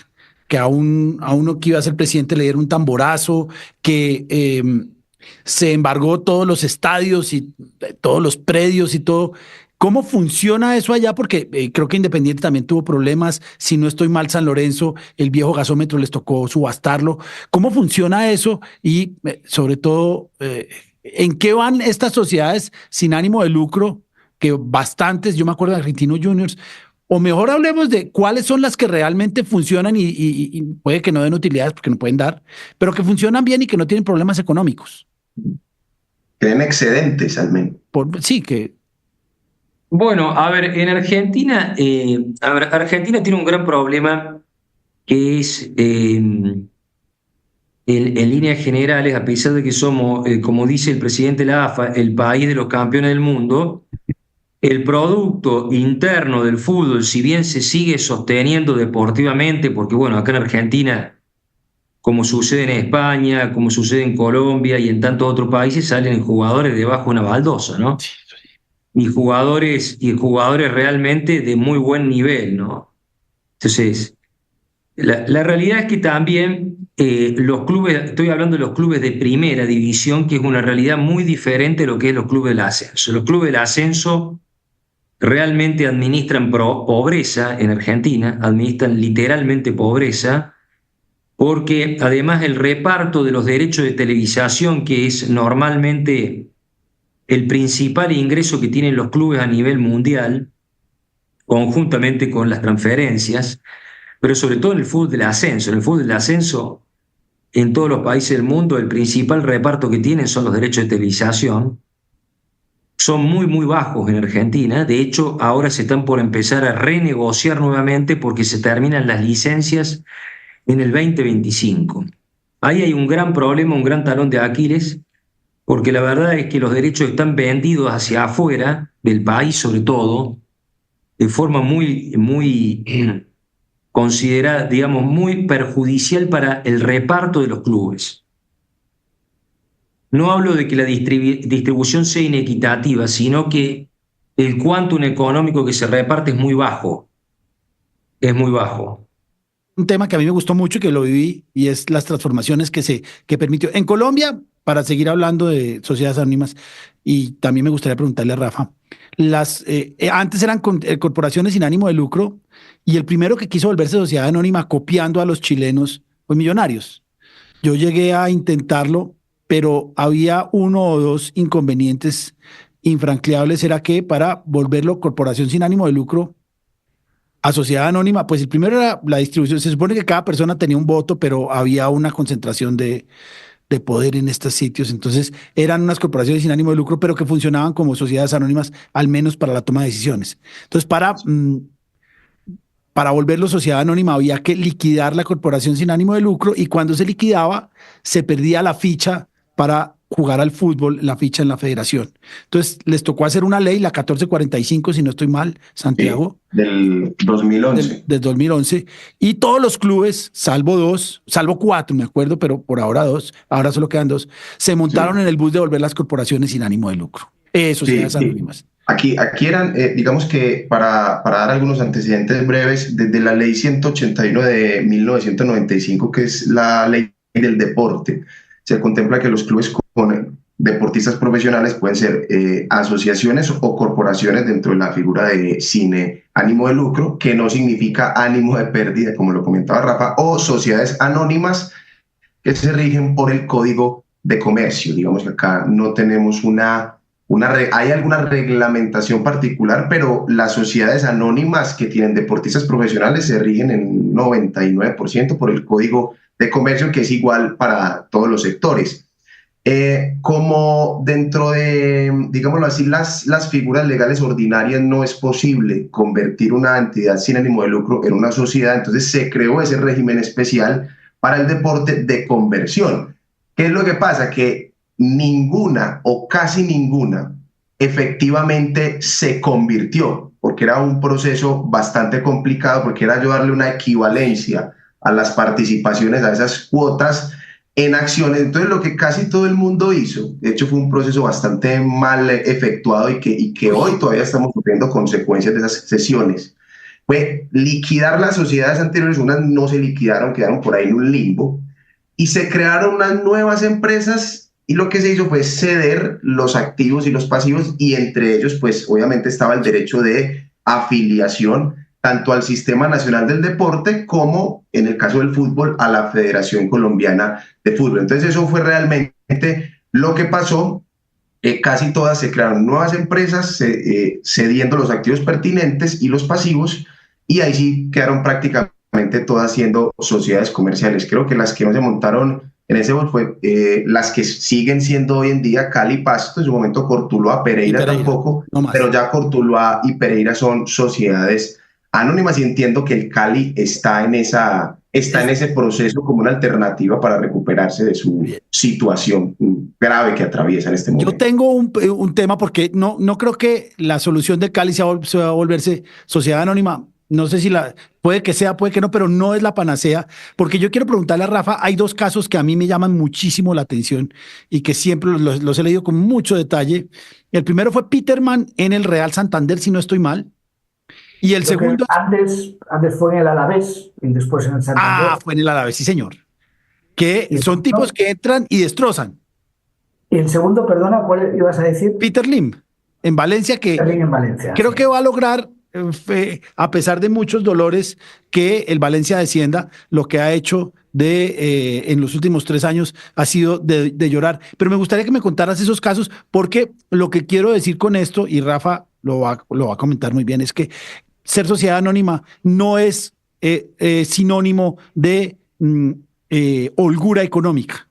que a uno que iba a ser presidente le dieron un tamborazo, que se embargó todos los estadios y todos los predios y todo. ¿Cómo funciona eso allá? Porque creo que Independiente también tuvo problemas. Si no estoy mal, San Lorenzo, el viejo gasómetro les tocó subastarlo. ¿Cómo funciona eso? Y sobre todo, ¿en qué van estas sociedades sin ánimo de lucro? Que bastantes, yo me acuerdo de Argentinos Juniors, o mejor hablemos de cuáles son las que realmente funcionan y puede que no den utilidades porque no pueden dar, pero que funcionan bien y que no tienen problemas económicos. Tienen excedentes, al menos. Sí, que... Bueno, a ver, en Argentina, Argentina tiene un gran problema que es, en líneas generales, a pesar de que somos, como dice el presidente de la AFA, el país de los campeones del mundo, el producto interno del fútbol, si bien se sigue sosteniendo deportivamente, porque bueno, acá en Argentina, como sucede en España, como sucede en Colombia y en tantos otros países, salen jugadores debajo de una baldosa, ¿no? Y jugadores realmente de muy buen nivel, ¿no? Entonces, la realidad es que también los clubes, estoy hablando de los clubes de primera división, que es una realidad muy diferente a lo que es los clubes del ascenso. Los clubes del ascenso realmente administran pobreza en Argentina, administran literalmente pobreza, porque además el reparto de los derechos de televisación, que es normalmente el principal ingreso que tienen los clubes a nivel mundial, conjuntamente con las transferencias, pero sobre todo en el fútbol del ascenso. En el fútbol del ascenso, en todos los países del mundo, el principal reparto que tienen son los derechos de televisación. Son muy, muy bajos en Argentina. De hecho, ahora se están por empezar a renegociar nuevamente porque se terminan las licencias en el 2025. Ahí hay un gran problema, un gran talón de Aquiles, porque la verdad es que los derechos están vendidos hacia afuera del país, sobre todo, de forma muy considerada, digamos, muy perjudicial para el reparto de los clubes. No hablo de que la distribución sea inequitativa, sino que el quantum económico que se reparte es muy bajo. Es muy bajo. Un tema que a mí me gustó mucho y que lo viví, y es las transformaciones que permitió. En Colombia, para seguir hablando de sociedades anónimas, y también me gustaría preguntarle a Rafa, antes eran corporaciones sin ánimo de lucro, y el primero que quiso volverse sociedad anónima copiando a los chilenos fue Millonarios. Yo llegué a intentarlo, pero había uno o dos inconvenientes infranqueables. Era que para volverlo corporación sin ánimo de lucro a sociedad anónima, pues el primero era la distribución. Se supone que cada persona tenía un voto, pero había una concentración de de poder en estos sitios. Entonces eran unas corporaciones sin ánimo de lucro, pero que funcionaban como sociedades anónimas, al menos para la toma de decisiones. Entonces, para volverlo sociedad anónima había que liquidar la corporación sin ánimo de lucro, y cuando se liquidaba se perdía la ficha para jugar al fútbol, la ficha en la federación. Entonces les tocó hacer una ley, la 1445, si no estoy mal, Santiago. Sí, del 2011. Del 2011. Y todos los clubes, salvo 4, me acuerdo, pero por ahora 2, ahora solo quedan 2, se montaron en el bus de volver las corporaciones sin ánimo de lucro. Sociedades anónimas. Aquí eran, digamos que para dar algunos antecedentes breves, desde la ley 181 de 1995, que es la ley del deporte, se contempla que los clubes con deportistas profesionales pueden ser asociaciones o corporaciones dentro de la figura de sin ánimo de lucro, que no significa ánimo de pérdida, como lo comentaba Rafa, o sociedades anónimas que se rigen por el Código de Comercio. Digamos que acá no tenemos hay alguna reglamentación particular, pero las sociedades anónimas que tienen deportistas profesionales se rigen en 99% por el Código de Comercio, que es igual para todos los sectores. Como dentro de, digámoslo así, las figuras legales ordinarias no es posible convertir una entidad sin ánimo de lucro en una sociedad, entonces se creó ese régimen especial para el deporte de conversión. ¿Qué es lo que pasa? Que ninguna o casi ninguna efectivamente se convirtió, porque era un proceso bastante complicado, porque era yo darle una equivalencia a las participaciones, a esas cuotas en acciones. Entonces lo que casi todo el mundo hizo, de hecho fue un proceso bastante mal efectuado y que hoy todavía estamos sufriendo consecuencias de esas sesiones, fue liquidar las sociedades anteriores. Unas no se liquidaron, quedaron por ahí en un limbo, y se crearon unas nuevas empresas, y lo que se hizo fue ceder los activos y los pasivos, y entre ellos pues obviamente estaba el derecho de afiliación tanto al Sistema Nacional del Deporte como, en el caso del fútbol, a la Federación Colombiana de Fútbol. Entonces eso fue realmente lo que pasó. Casi todas se crearon nuevas empresas cediendo los activos pertinentes y los pasivos, y ahí sí quedaron prácticamente todas siendo sociedades comerciales. Creo que las que no se montaron en ese bus fue las que siguen siendo hoy en día Cali, Pasto, en su momento Cortuluá, Pereira tampoco, no, pero ya Cortuluá y Pereira son sociedades anónimas, y entiendo que el Cali está en ese proceso como una alternativa para recuperarse de su situación grave que atraviesa en este momento. Yo tengo un tema, porque no creo que la solución de Cali se va a volverse sociedad anónima. No sé si puede que sea, puede que no, pero no es la panacea, porque yo quiero preguntarle a Rafa, hay 2 casos que a mí me llaman muchísimo la atención y que siempre los he leído con mucho detalle. El primero fue Peterman en el Real Santander, si no estoy mal. Y el segundo... Antes fue en el Alavés y después en el Santander. Fue en el Alavés, sí señor. Que son tipos que entran y destrozan. Y el segundo, perdona, ¿cuál ibas a decir? Peter Lim, en Valencia, que Peter Lim en Valencia, creo que va a lograr, a pesar de muchos dolores, que el Valencia descienda. Lo que ha hecho en los últimos 3 años ha sido de llorar. Pero me gustaría que me contaras esos casos, porque lo que quiero decir con esto, y Rafa lo va a comentar muy bien, es que ser sociedad anónima no es sinónimo de holgura económica.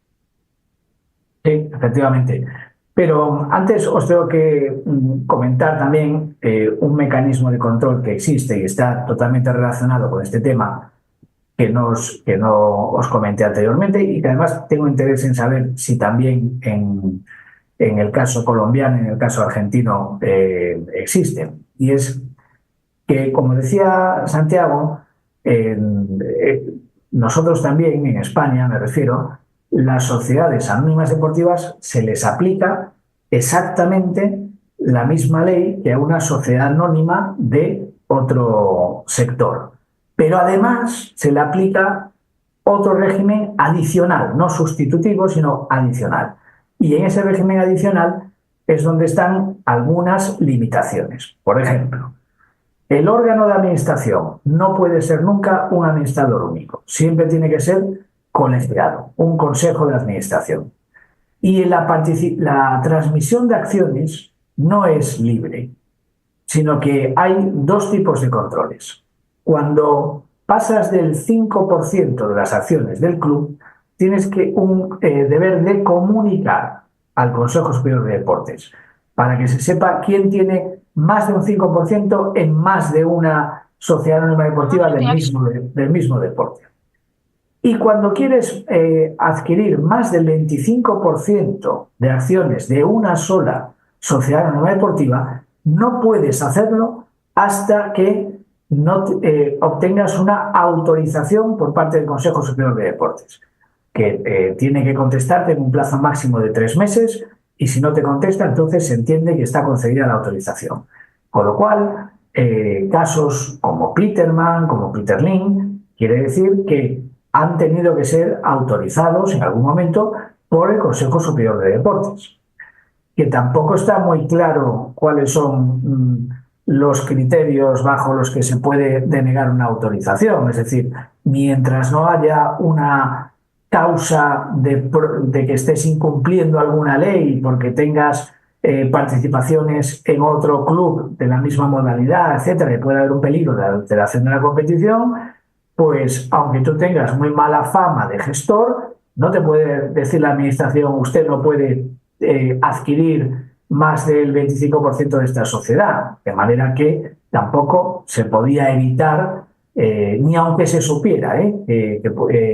Sí, efectivamente. Pero antes os tengo que comentar también un mecanismo de control que existe y está totalmente relacionado con este tema, que no os comenté anteriormente, y que además tengo interés en saber si también en el caso colombiano y en el caso argentino existen. Y es que, como decía Santiago, nosotros también en España, me refiero, las sociedades anónimas deportivas se les aplica exactamente la misma ley que a una sociedad anónima de otro sector. Pero además se le aplica otro régimen adicional, no sustitutivo, sino adicional. Y en ese régimen adicional es donde están algunas limitaciones. Por ejemplo, el órgano de administración no puede ser nunca un administrador único. Siempre tiene que ser colegiado, un consejo de administración. Y la transmisión de acciones no es libre, sino que hay 2 tipos de controles. Cuando pasas del 5% de las acciones del club, tienes un deber de comunicar al Consejo Superior de Deportes para que se sepa quién tiene más de un 5% en más de una sociedad anónima deportiva del mismo deporte. Y cuando quieres adquirir más del 25% de acciones de una sola sociedad anónima deportiva, no puedes hacerlo hasta que no obtengas una autorización por parte del Consejo Superior de Deportes, que tiene que contestarte en un plazo máximo de 3 meses, y si no te contesta, entonces se entiende que está concedida la autorización. Con lo cual, casos como Peterman, como Peter Lim, quiere decir que han tenido que ser autorizados en algún momento por el Consejo Superior de Deportes, que tampoco está muy claro cuáles son los criterios bajo los que se puede denegar una autorización. Es decir, mientras no haya una causa de que estés incumpliendo alguna ley porque tengas participaciones en otro club de la misma modalidad, etcétera, y puede haber un peligro de alteración de la competición, pues aunque tú tengas muy mala fama de gestor, no te puede decir la administración: usted no puede adquirir más del 25% de esta sociedad, de manera que tampoco se podía evitar, ni aunque se supiera que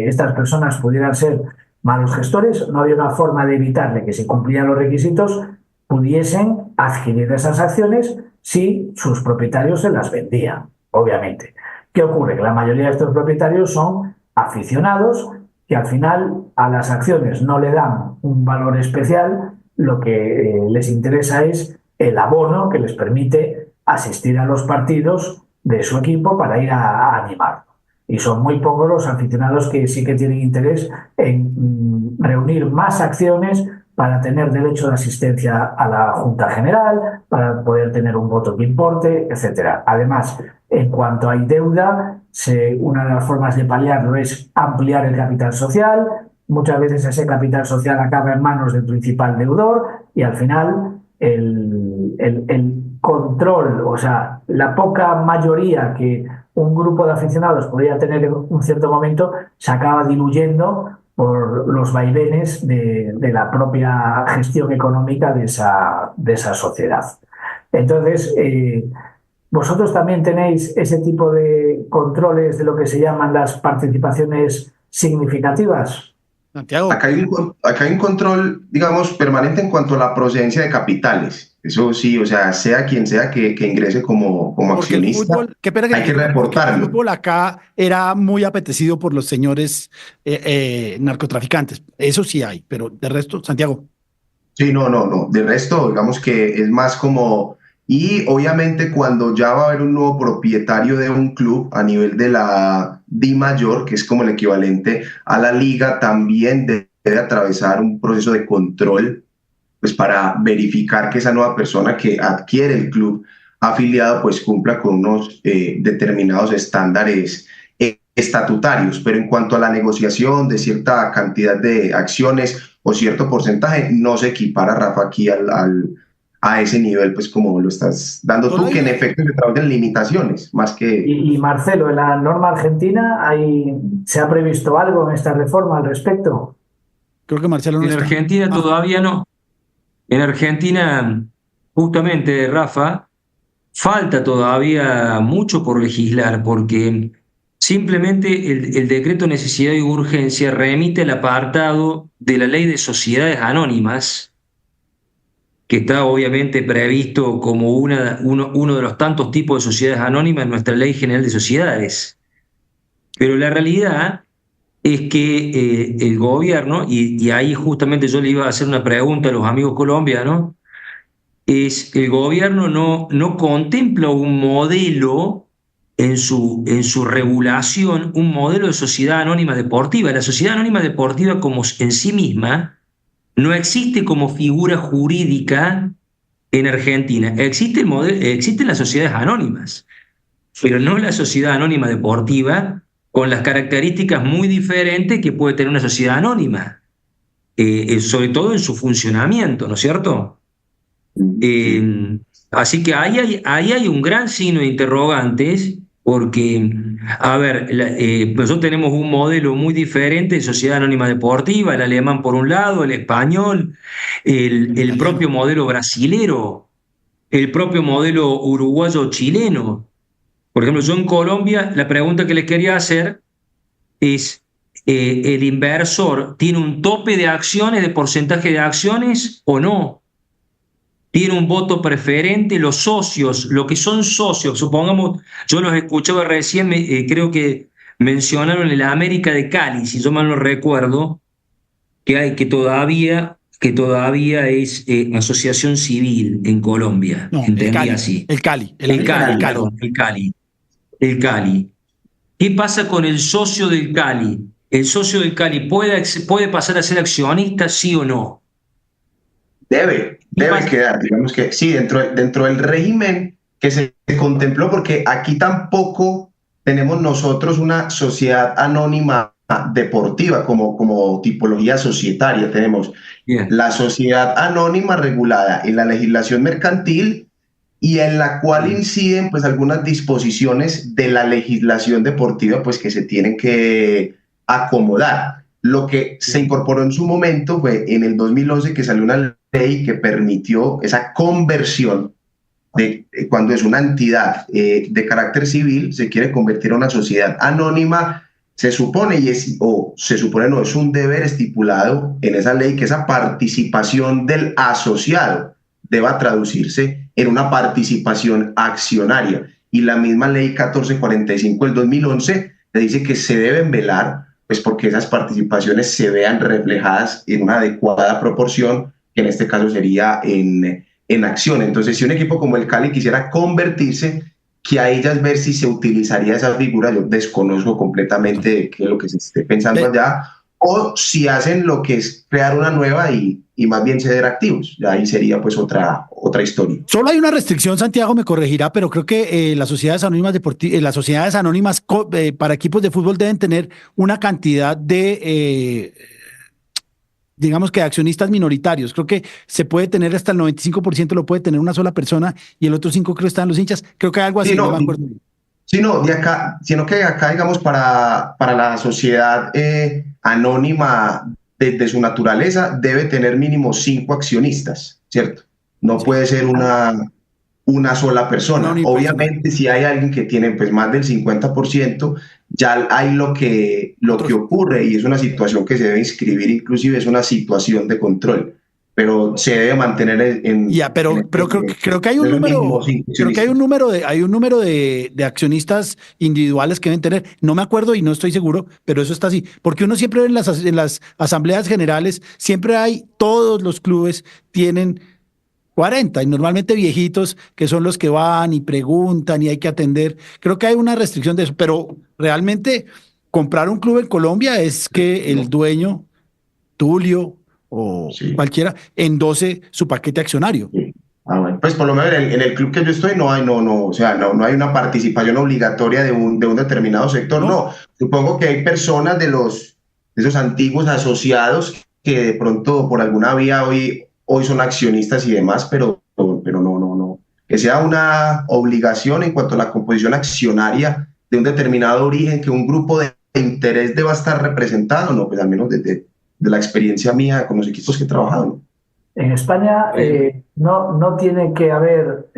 estas personas pudieran ser malos gestores, no había una forma de evitarle que, si cumplían los requisitos, pudiesen adquirir esas acciones si sus propietarios se las vendían, obviamente. ¿Qué ocurre? Que la mayoría de estos propietarios son aficionados que al final a las acciones no le dan un valor especial, lo que les interesa es el abono que les permite asistir a los partidos de su equipo para ir a animarlo. Y son muy pocos los aficionados que sí que tienen interés en reunir más acciones para tener derecho de asistencia a la Junta General, para poder tener un voto que importe, etc. Además, en cuanto hay deuda, una de las formas de paliarlo es ampliar el capital social. Muchas veces ese capital social acaba en manos del principal deudor y al final el control, o sea, la poca mayoría que un grupo de aficionados podría tener en un cierto momento, se acaba diluyendo por los vaivenes de la propia gestión económica de esa sociedad. Entonces, ¿vosotros también tenéis ese tipo de controles de lo que se llaman las participaciones significativas? Santiago. Acá hay un control, digamos, permanente en cuanto a la procedencia de capitales. Eso sí, o sea quien sea que ingrese como accionista, hay que reportarlo. El fútbol acá era muy apetecido por los señores narcotraficantes. Eso sí hay, pero de resto, Santiago. Sí, no. De resto, digamos que es más como... Y obviamente cuando ya va a haber un nuevo propietario de un club a nivel de la Di Mayor, que es como el equivalente a la liga, también debe atravesar un proceso de control, pues para verificar que esa nueva persona que adquiere el club afiliado pues cumpla con unos determinados estándares estatutarios. Pero en cuanto a la negociación de cierta cantidad de acciones o cierto porcentaje, no se equipara, Rafa, aquí a ese nivel, pues como lo estás dando tú, que en efecto se traducen limitaciones, más que... Y Marcelo, en la norma argentina ¿se ha previsto algo en esta reforma al respecto? Creo que Marcelo no está. En Argentina todavía no. En Argentina, justamente, Rafa, falta todavía mucho por legislar, porque simplemente el decreto de necesidad y urgencia remite el apartado de la ley de sociedades anónimas, que está obviamente previsto como uno de los tantos tipos de sociedades anónimas en nuestra Ley General de Sociedades. Pero la realidad es que el gobierno, y ahí justamente yo le iba a hacer una pregunta a los amigos colombianos, el gobierno no contempla un modelo en su regulación, un modelo de sociedad anónima deportiva. La sociedad anónima deportiva como en sí misma no existe como figura jurídica en Argentina. Existen las sociedades anónimas, pero no la sociedad anónima deportiva, con las características muy diferentes que puede tener una sociedad anónima, sobre todo en su funcionamiento, ¿no es cierto? Así que ahí hay un gran signo de interrogantes, Porque, a ver, nosotros tenemos un modelo muy diferente de sociedad anónima deportiva, el alemán por un lado, el español, el propio modelo brasilero, el propio modelo uruguayo-chileno. Por ejemplo, yo en Colombia, la pregunta que les quería hacer es, ¿el inversor tiene un tope de acciones, de porcentaje de acciones o no? ¿Tiene un voto preferente? Los socios, lo que son socios, supongamos, yo los escuchaba recién, creo que mencionaron el América de Cali, si yo mal no recuerdo, que todavía es asociación civil en Colombia, No, entendí así. El Cali. El Cali, perdón, el Cali. El Cali. ¿Qué pasa con el socio del Cali? ¿El socio del Cali puede pasar a ser accionista, sí o no? Debe quedar, digamos que sí, dentro del régimen que se contempló, porque aquí tampoco tenemos nosotros una sociedad anónima deportiva como tipología societaria. Tenemos la sociedad anónima regulada en la legislación mercantil y en la cual inciden pues algunas disposiciones de la legislación deportiva pues que se tienen que acomodar. Lo que se incorporó en su momento fue en el 2011 que salió una ley que permitió esa conversión de cuando es una entidad de carácter civil, se quiere convertir en una sociedad anónima, se supone, es un deber estipulado en esa ley que esa participación del asociado deba traducirse en una participación accionaria. Y la misma ley 1445 del 2011 le dice que se deben velar pues porque esas participaciones se vean reflejadas en una adecuada proporción, que en este caso sería en acción. Entonces, si un equipo como el Cali quisiera convertirse, que a ellas ver si se utilizaría esa figura, yo desconozco completamente qué es lo que se esté pensando allá, o si hacen lo que es crear una nueva y más bien ceder activos. Ya ahí sería pues otra historia. Solo hay una restricción, Santiago me corregirá, pero creo que las sociedades anónimas para equipos de fútbol deben tener una cantidad de digamos que accionistas minoritarios. Creo que se puede tener hasta el 95%, lo puede tener una sola persona y el otro 5% creo que están los hinchas. Creo que hay algo así, no me acuerdo. Sí, no, sino que acá, digamos, para la sociedad anónima de su naturaleza, debe tener mínimo 5 accionistas, ¿cierto? No puede ser una sola persona. Obviamente, si hay alguien que tiene pues, más del 50%, ya hay lo que ocurre y es una situación que se debe inscribir, inclusive es una situación de control. Pero se debe mantener creo que hay un número de accionistas individuales que deben tener. No me acuerdo y no estoy seguro, pero eso está así. Porque uno siempre en las asambleas generales, siempre todos los clubes tienen 40 y normalmente viejitos que son los que van y preguntan y hay que atender. Creo que hay una restricción de eso, pero realmente comprar un club en Colombia es que el dueño, Tulio, o cualquiera, endose su paquete accionario. Sí. Bueno. Pues por lo menos en el club que yo estoy no hay una participación obligatoria de un determinado sector, no. Supongo que hay personas de esos antiguos asociados que de pronto por alguna vía hoy son accionistas y demás, pero no. Que sea una obligación en cuanto a la composición accionaria de un determinado origen, que un grupo de interés deba estar representado, no, pues al menos de la experiencia mía con los equipos que he trabajado, ¿no? En España no tiene que haber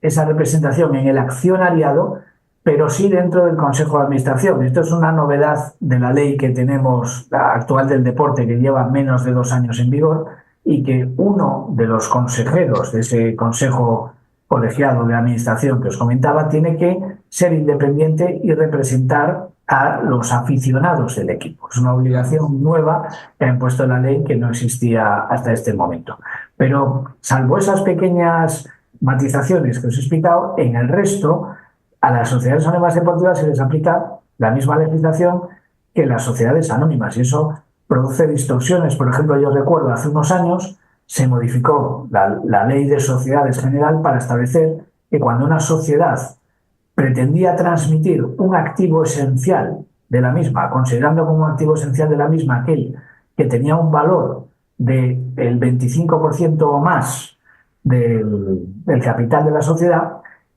esa representación en el accionariado, pero sí dentro del Consejo de Administración. Esto es una novedad de la ley que tenemos, la actual del deporte, que lleva menos de 2 años en vigor, y que uno de los consejeros de ese Consejo Colegiado de Administración que os comentaba tiene que ser independiente y representar a los aficionados del equipo. Es una obligación nueva que ha impuesto la ley que no existía hasta este momento. Pero salvo esas pequeñas matizaciones que os he explicado, en el resto a las sociedades anónimas deportivas se les aplica la misma legislación que las sociedades anónimas y eso produce distorsiones. Por ejemplo, yo recuerdo hace unos años se modificó la ley de sociedades general para establecer que cuando una sociedad pretendía transmitir un activo esencial de la misma, considerando como activo esencial de la misma aquel que tenía un valor del 25% o más del capital de la sociedad,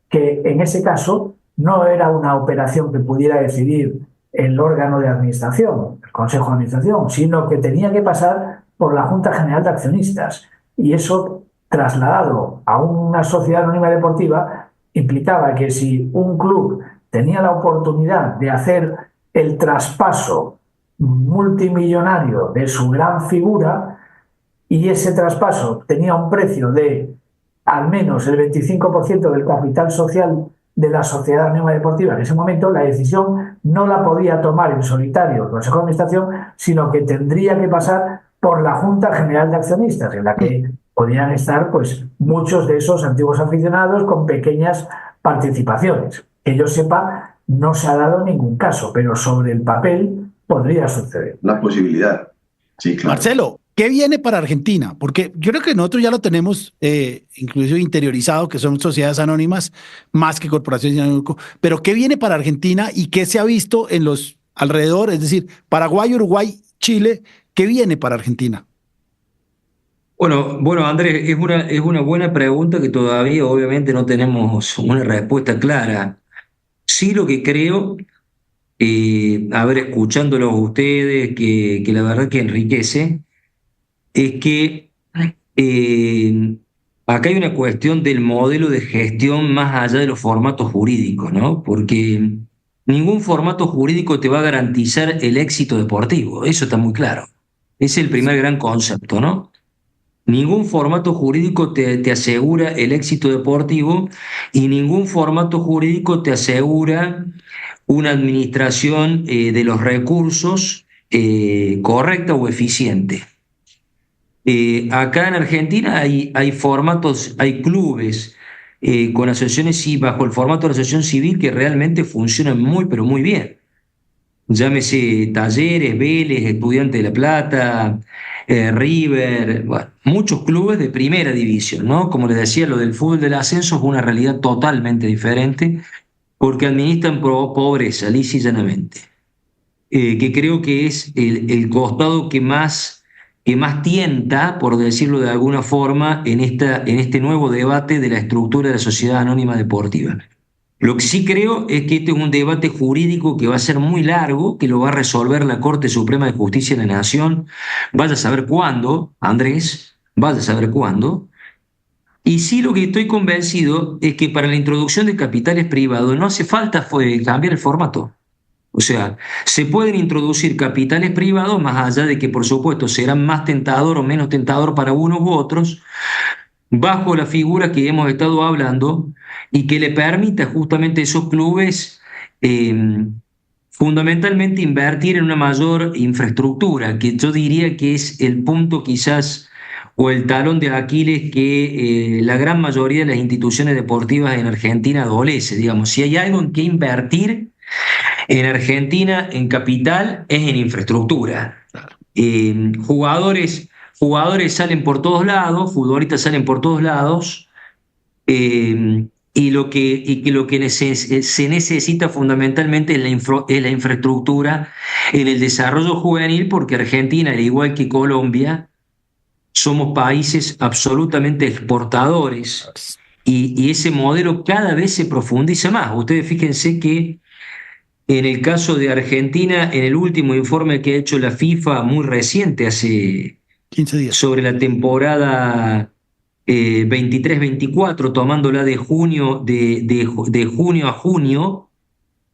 que en ese caso no era una operación que pudiera decidir el órgano de administración, el Consejo de Administración, sino que tenía que pasar por la Junta General de Accionistas. Y eso, trasladado a una sociedad anónima deportiva, implicaba que si un club tenía la oportunidad de hacer el traspaso multimillonario de su gran figura, y ese traspaso tenía un precio de al menos el 25% del capital social de la sociedad anónima deportiva, en ese momento la decisión no la podía tomar en solitario el Consejo de Administración, sino que tendría que pasar por la Junta General de Accionistas, en la que podían estar pues muchos de esos antiguos aficionados con pequeñas participaciones. Que yo sepa, no se ha dado ningún caso, pero sobre el papel podría suceder. La posibilidad. Sí, claro. Marcelo, ¿qué viene para Argentina? Porque yo creo que nosotros ya lo tenemos incluso interiorizado, que son sociedades anónimas más que corporaciones sin ánimo de lucro. Pero ¿qué viene para Argentina y qué se ha visto en los alrededor? Es decir, Paraguay, Uruguay, Chile, ¿qué viene para Argentina? Bueno, Andrés, es una buena pregunta que todavía obviamente no tenemos una respuesta clara. Sí, lo que creo, a ver, escuchándolos a ustedes, que la verdad que enriquece, es que acá hay una cuestión del modelo de gestión más allá de los formatos jurídicos, ¿no? Porque ningún formato jurídico te va a garantizar el éxito deportivo, eso está muy claro. Ese es el primer gran concepto, ¿no? Ningún formato jurídico te asegura el éxito deportivo y ningún formato jurídico te asegura una administración de los recursos correcta o eficiente. Acá en Argentina hay formatos, hay clubes con asociaciones bajo el formato de la asociación civil que realmente funcionan muy, pero muy bien. Llámese Talleres, Vélez, Estudiantes de La Plata, River, bueno, muchos clubes de primera división, ¿no? Como les decía, lo del fútbol del ascenso es una realidad totalmente diferente porque administran pobreza, lisa y llanamente, que creo que es el costado que más tienta, por decirlo de alguna forma, en este nuevo debate de la estructura de la sociedad anónima deportiva. Lo que sí creo es que este es un debate jurídico que va a ser muy largo, que lo va a resolver la Corte Suprema de Justicia de la Nación. Vaya a saber cuándo, Andrés, vaya a saber cuándo. Y sí, lo que estoy convencido es que para la introducción de capitales privados no hace falta cambiar el formato. O sea, se pueden introducir capitales privados, más allá de que por supuesto serán más tentador o menos tentador para unos u otros, bajo la figura que hemos estado hablando y que le permita justamente a esos clubes fundamentalmente invertir en una mayor infraestructura, que yo diría que es el punto quizás o el talón de Aquiles que la gran mayoría de las instituciones deportivas en Argentina adolece. Digamos, si hay algo en que invertir en Argentina, en capital, es en infraestructura. Jugadores salen por todos lados, futbolistas salen por todos lados, y lo que se necesita fundamentalmente es la infraestructura en el desarrollo juvenil, porque Argentina, al igual que Colombia, somos países absolutamente exportadores y ese modelo cada vez se profundiza más. Ustedes fíjense que en el caso de Argentina, en el último informe que ha hecho la FIFA, muy reciente, hace 15 días, sobre la temporada 23-24, tomándola de junio a junio,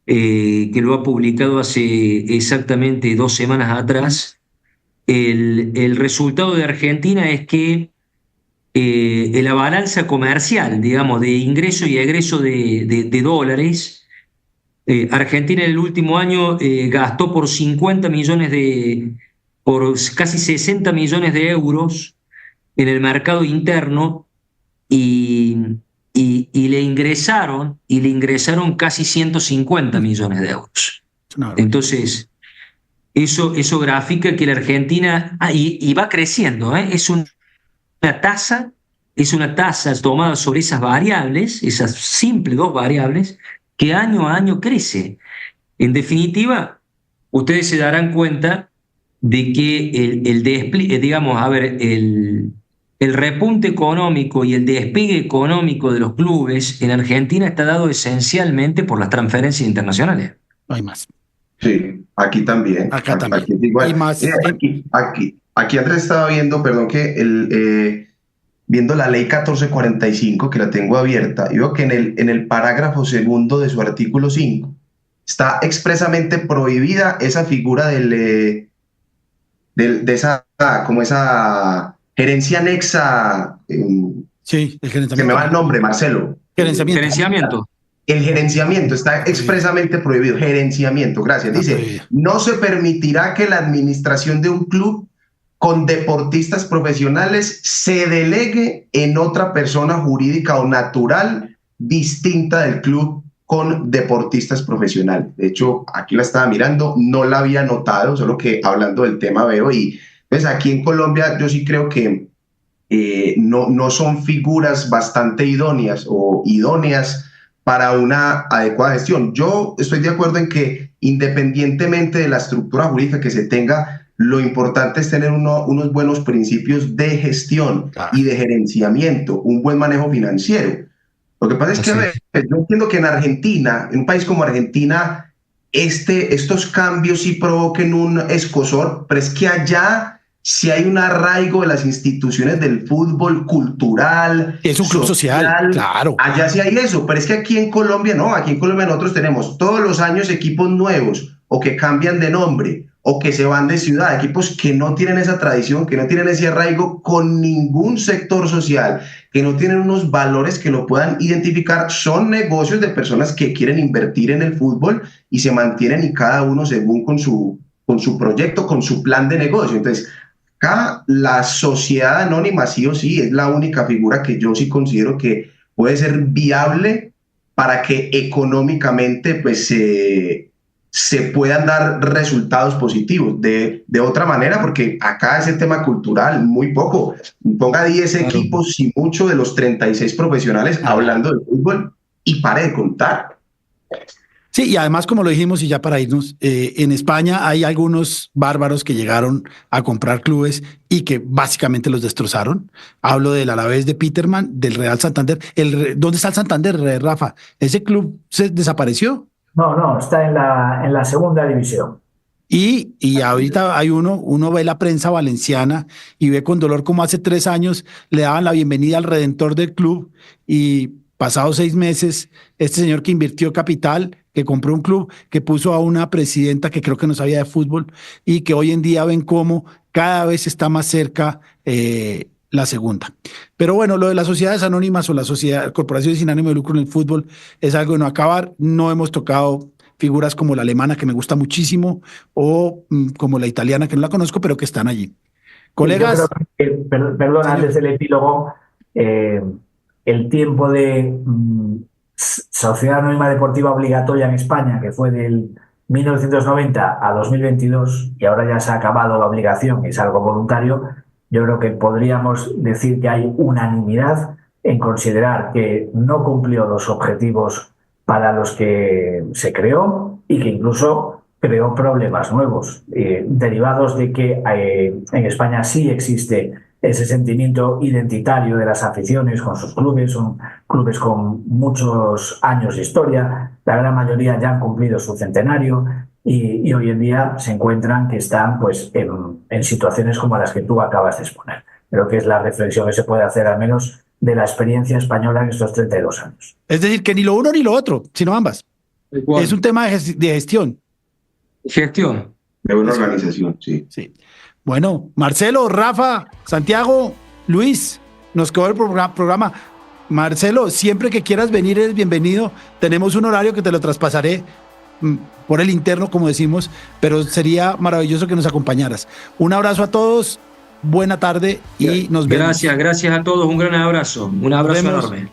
que lo ha publicado hace exactamente 2 semanas atrás, el resultado de Argentina es que en la balanza comercial, digamos, de ingreso y egreso de dólares, Argentina en el último año gastó por casi 60 millones de euros en el mercado interno y le ingresaron casi 150 millones de euros. Entonces, eso grafica que la Argentina, y va creciendo, es una tasa tomada sobre esas variables, esas simples 2 variables, que año a año crece. En definitiva, ustedes se darán cuenta de que el el repunte económico y el despegue económico de los clubes en Argentina está dado esencialmente por las transferencias internacionales. No hay más. Sí, aquí también. Acá también. Aquí es igual. Y más, Aquí Andrés estaba viendo, perdón, que viendo la ley 1445, que la tengo abierta, y veo que en el parágrafo segundo de su artículo 5 está expresamente prohibida esa figura de esa, como esa gerencia anexa. Sí, el gerenciamiento. Se me va el nombre, Marcelo. Gerenciamiento. El gerenciamiento está expresamente prohibido. Gerenciamiento, gracias. Dice, no se permitirá que la administración de un club con deportistas profesionales se delegue en otra persona jurídica o natural distinta del club con deportistas profesionales. De hecho, aquí la estaba mirando, no la había notado, solo que hablando del tema veo, y pues aquí en Colombia yo sí creo que no son figuras bastante idóneas o idóneas para una adecuada gestión. Yo estoy de acuerdo en que independientemente de la estructura jurídica que se tenga, lo importante es tener unos buenos principios de gestión y de gerenciamiento, un buen manejo financiero. Lo que pasa es que, a ver, yo entiendo que en Argentina, en un país como Argentina, estos cambios sí provoquen un escozor, pero es que allá sí hay un arraigo de las instituciones del fútbol cultural. Es un club social, claro. Allá sí hay eso, pero es que aquí en Colombia no, aquí en Colombia nosotros tenemos todos los años equipos nuevos o que cambian de nombre o que se van de ciudad, equipos que no tienen esa tradición, que no tienen ese arraigo con ningún sector social, que no tienen unos valores que lo puedan identificar. Son negocios de personas que quieren invertir en el fútbol y se mantienen y cada uno según con su proyecto, con su plan de negocio. Entonces, acá la sociedad anónima sí o sí es la única figura que yo sí considero que puede ser viable para que económicamente pues se puedan dar resultados positivos. De otra manera, porque acá ese tema cultural, muy poco. Ponga 10 equipos, y mucho, de los 36 profesionales hablando de fútbol y pare de contar. Sí, y además, como lo dijimos, y ya para irnos, en España hay algunos bárbaros que llegaron a comprar clubes y que básicamente los destrozaron. Hablo del Alavés de Peterman, del Real Santander. ¿Dónde está el Santander, Rafa? ¿Ese club se desapareció? No, está en la segunda división. Y ahorita hay uno ve la prensa valenciana y ve con dolor como hace 3 años le daban la bienvenida al redentor del club y pasados 6 meses, este señor que invirtió capital, que compró un club, que puso a una presidenta que creo que no sabía de fútbol y que hoy en día ven cómo cada vez está más cerca la segunda. Pero bueno, lo de las sociedades anónimas o las corporaciones sin ánimo de lucro en el fútbol es algo de no acabar. No hemos tocado figuras como la alemana, que me gusta muchísimo, o como la italiana, que no la conozco, pero que están allí. Colegas. Yo creo que, perdón, antes del epílogo, el tiempo de sociedad anónima deportiva obligatoria en España, que fue del 1990 a 2022, y ahora ya se ha acabado la obligación, es algo voluntario. Yo creo que podríamos decir que hay unanimidad en considerar que no cumplió los objetivos para los que se creó y que incluso creó problemas nuevos, derivados de que en España sí existe ese sentimiento identitario de las aficiones con sus clubes. Son clubes con muchos años de historia, la gran mayoría ya han cumplido su centenario y hoy en día se encuentran que están pues en situaciones como las que tú acabas de exponer. Creo que es la reflexión que se puede hacer al menos de la experiencia española en estos 32 años. Es decir, que ni lo uno ni lo otro, sino ambas. Igual. Es un tema de gestión. Gestión. De una organización, sí. Bueno, Marcelo, Rafa, Santiago, Luis, nos quedó el programa. Marcelo, siempre que quieras venir eres bienvenido. Tenemos un horario que te lo traspasaré por el interno, como decimos, pero sería maravilloso que nos acompañaras. Un abrazo a todos, buena tarde y nos vemos. Gracias a todos, un gran abrazo, un abrazo enorme.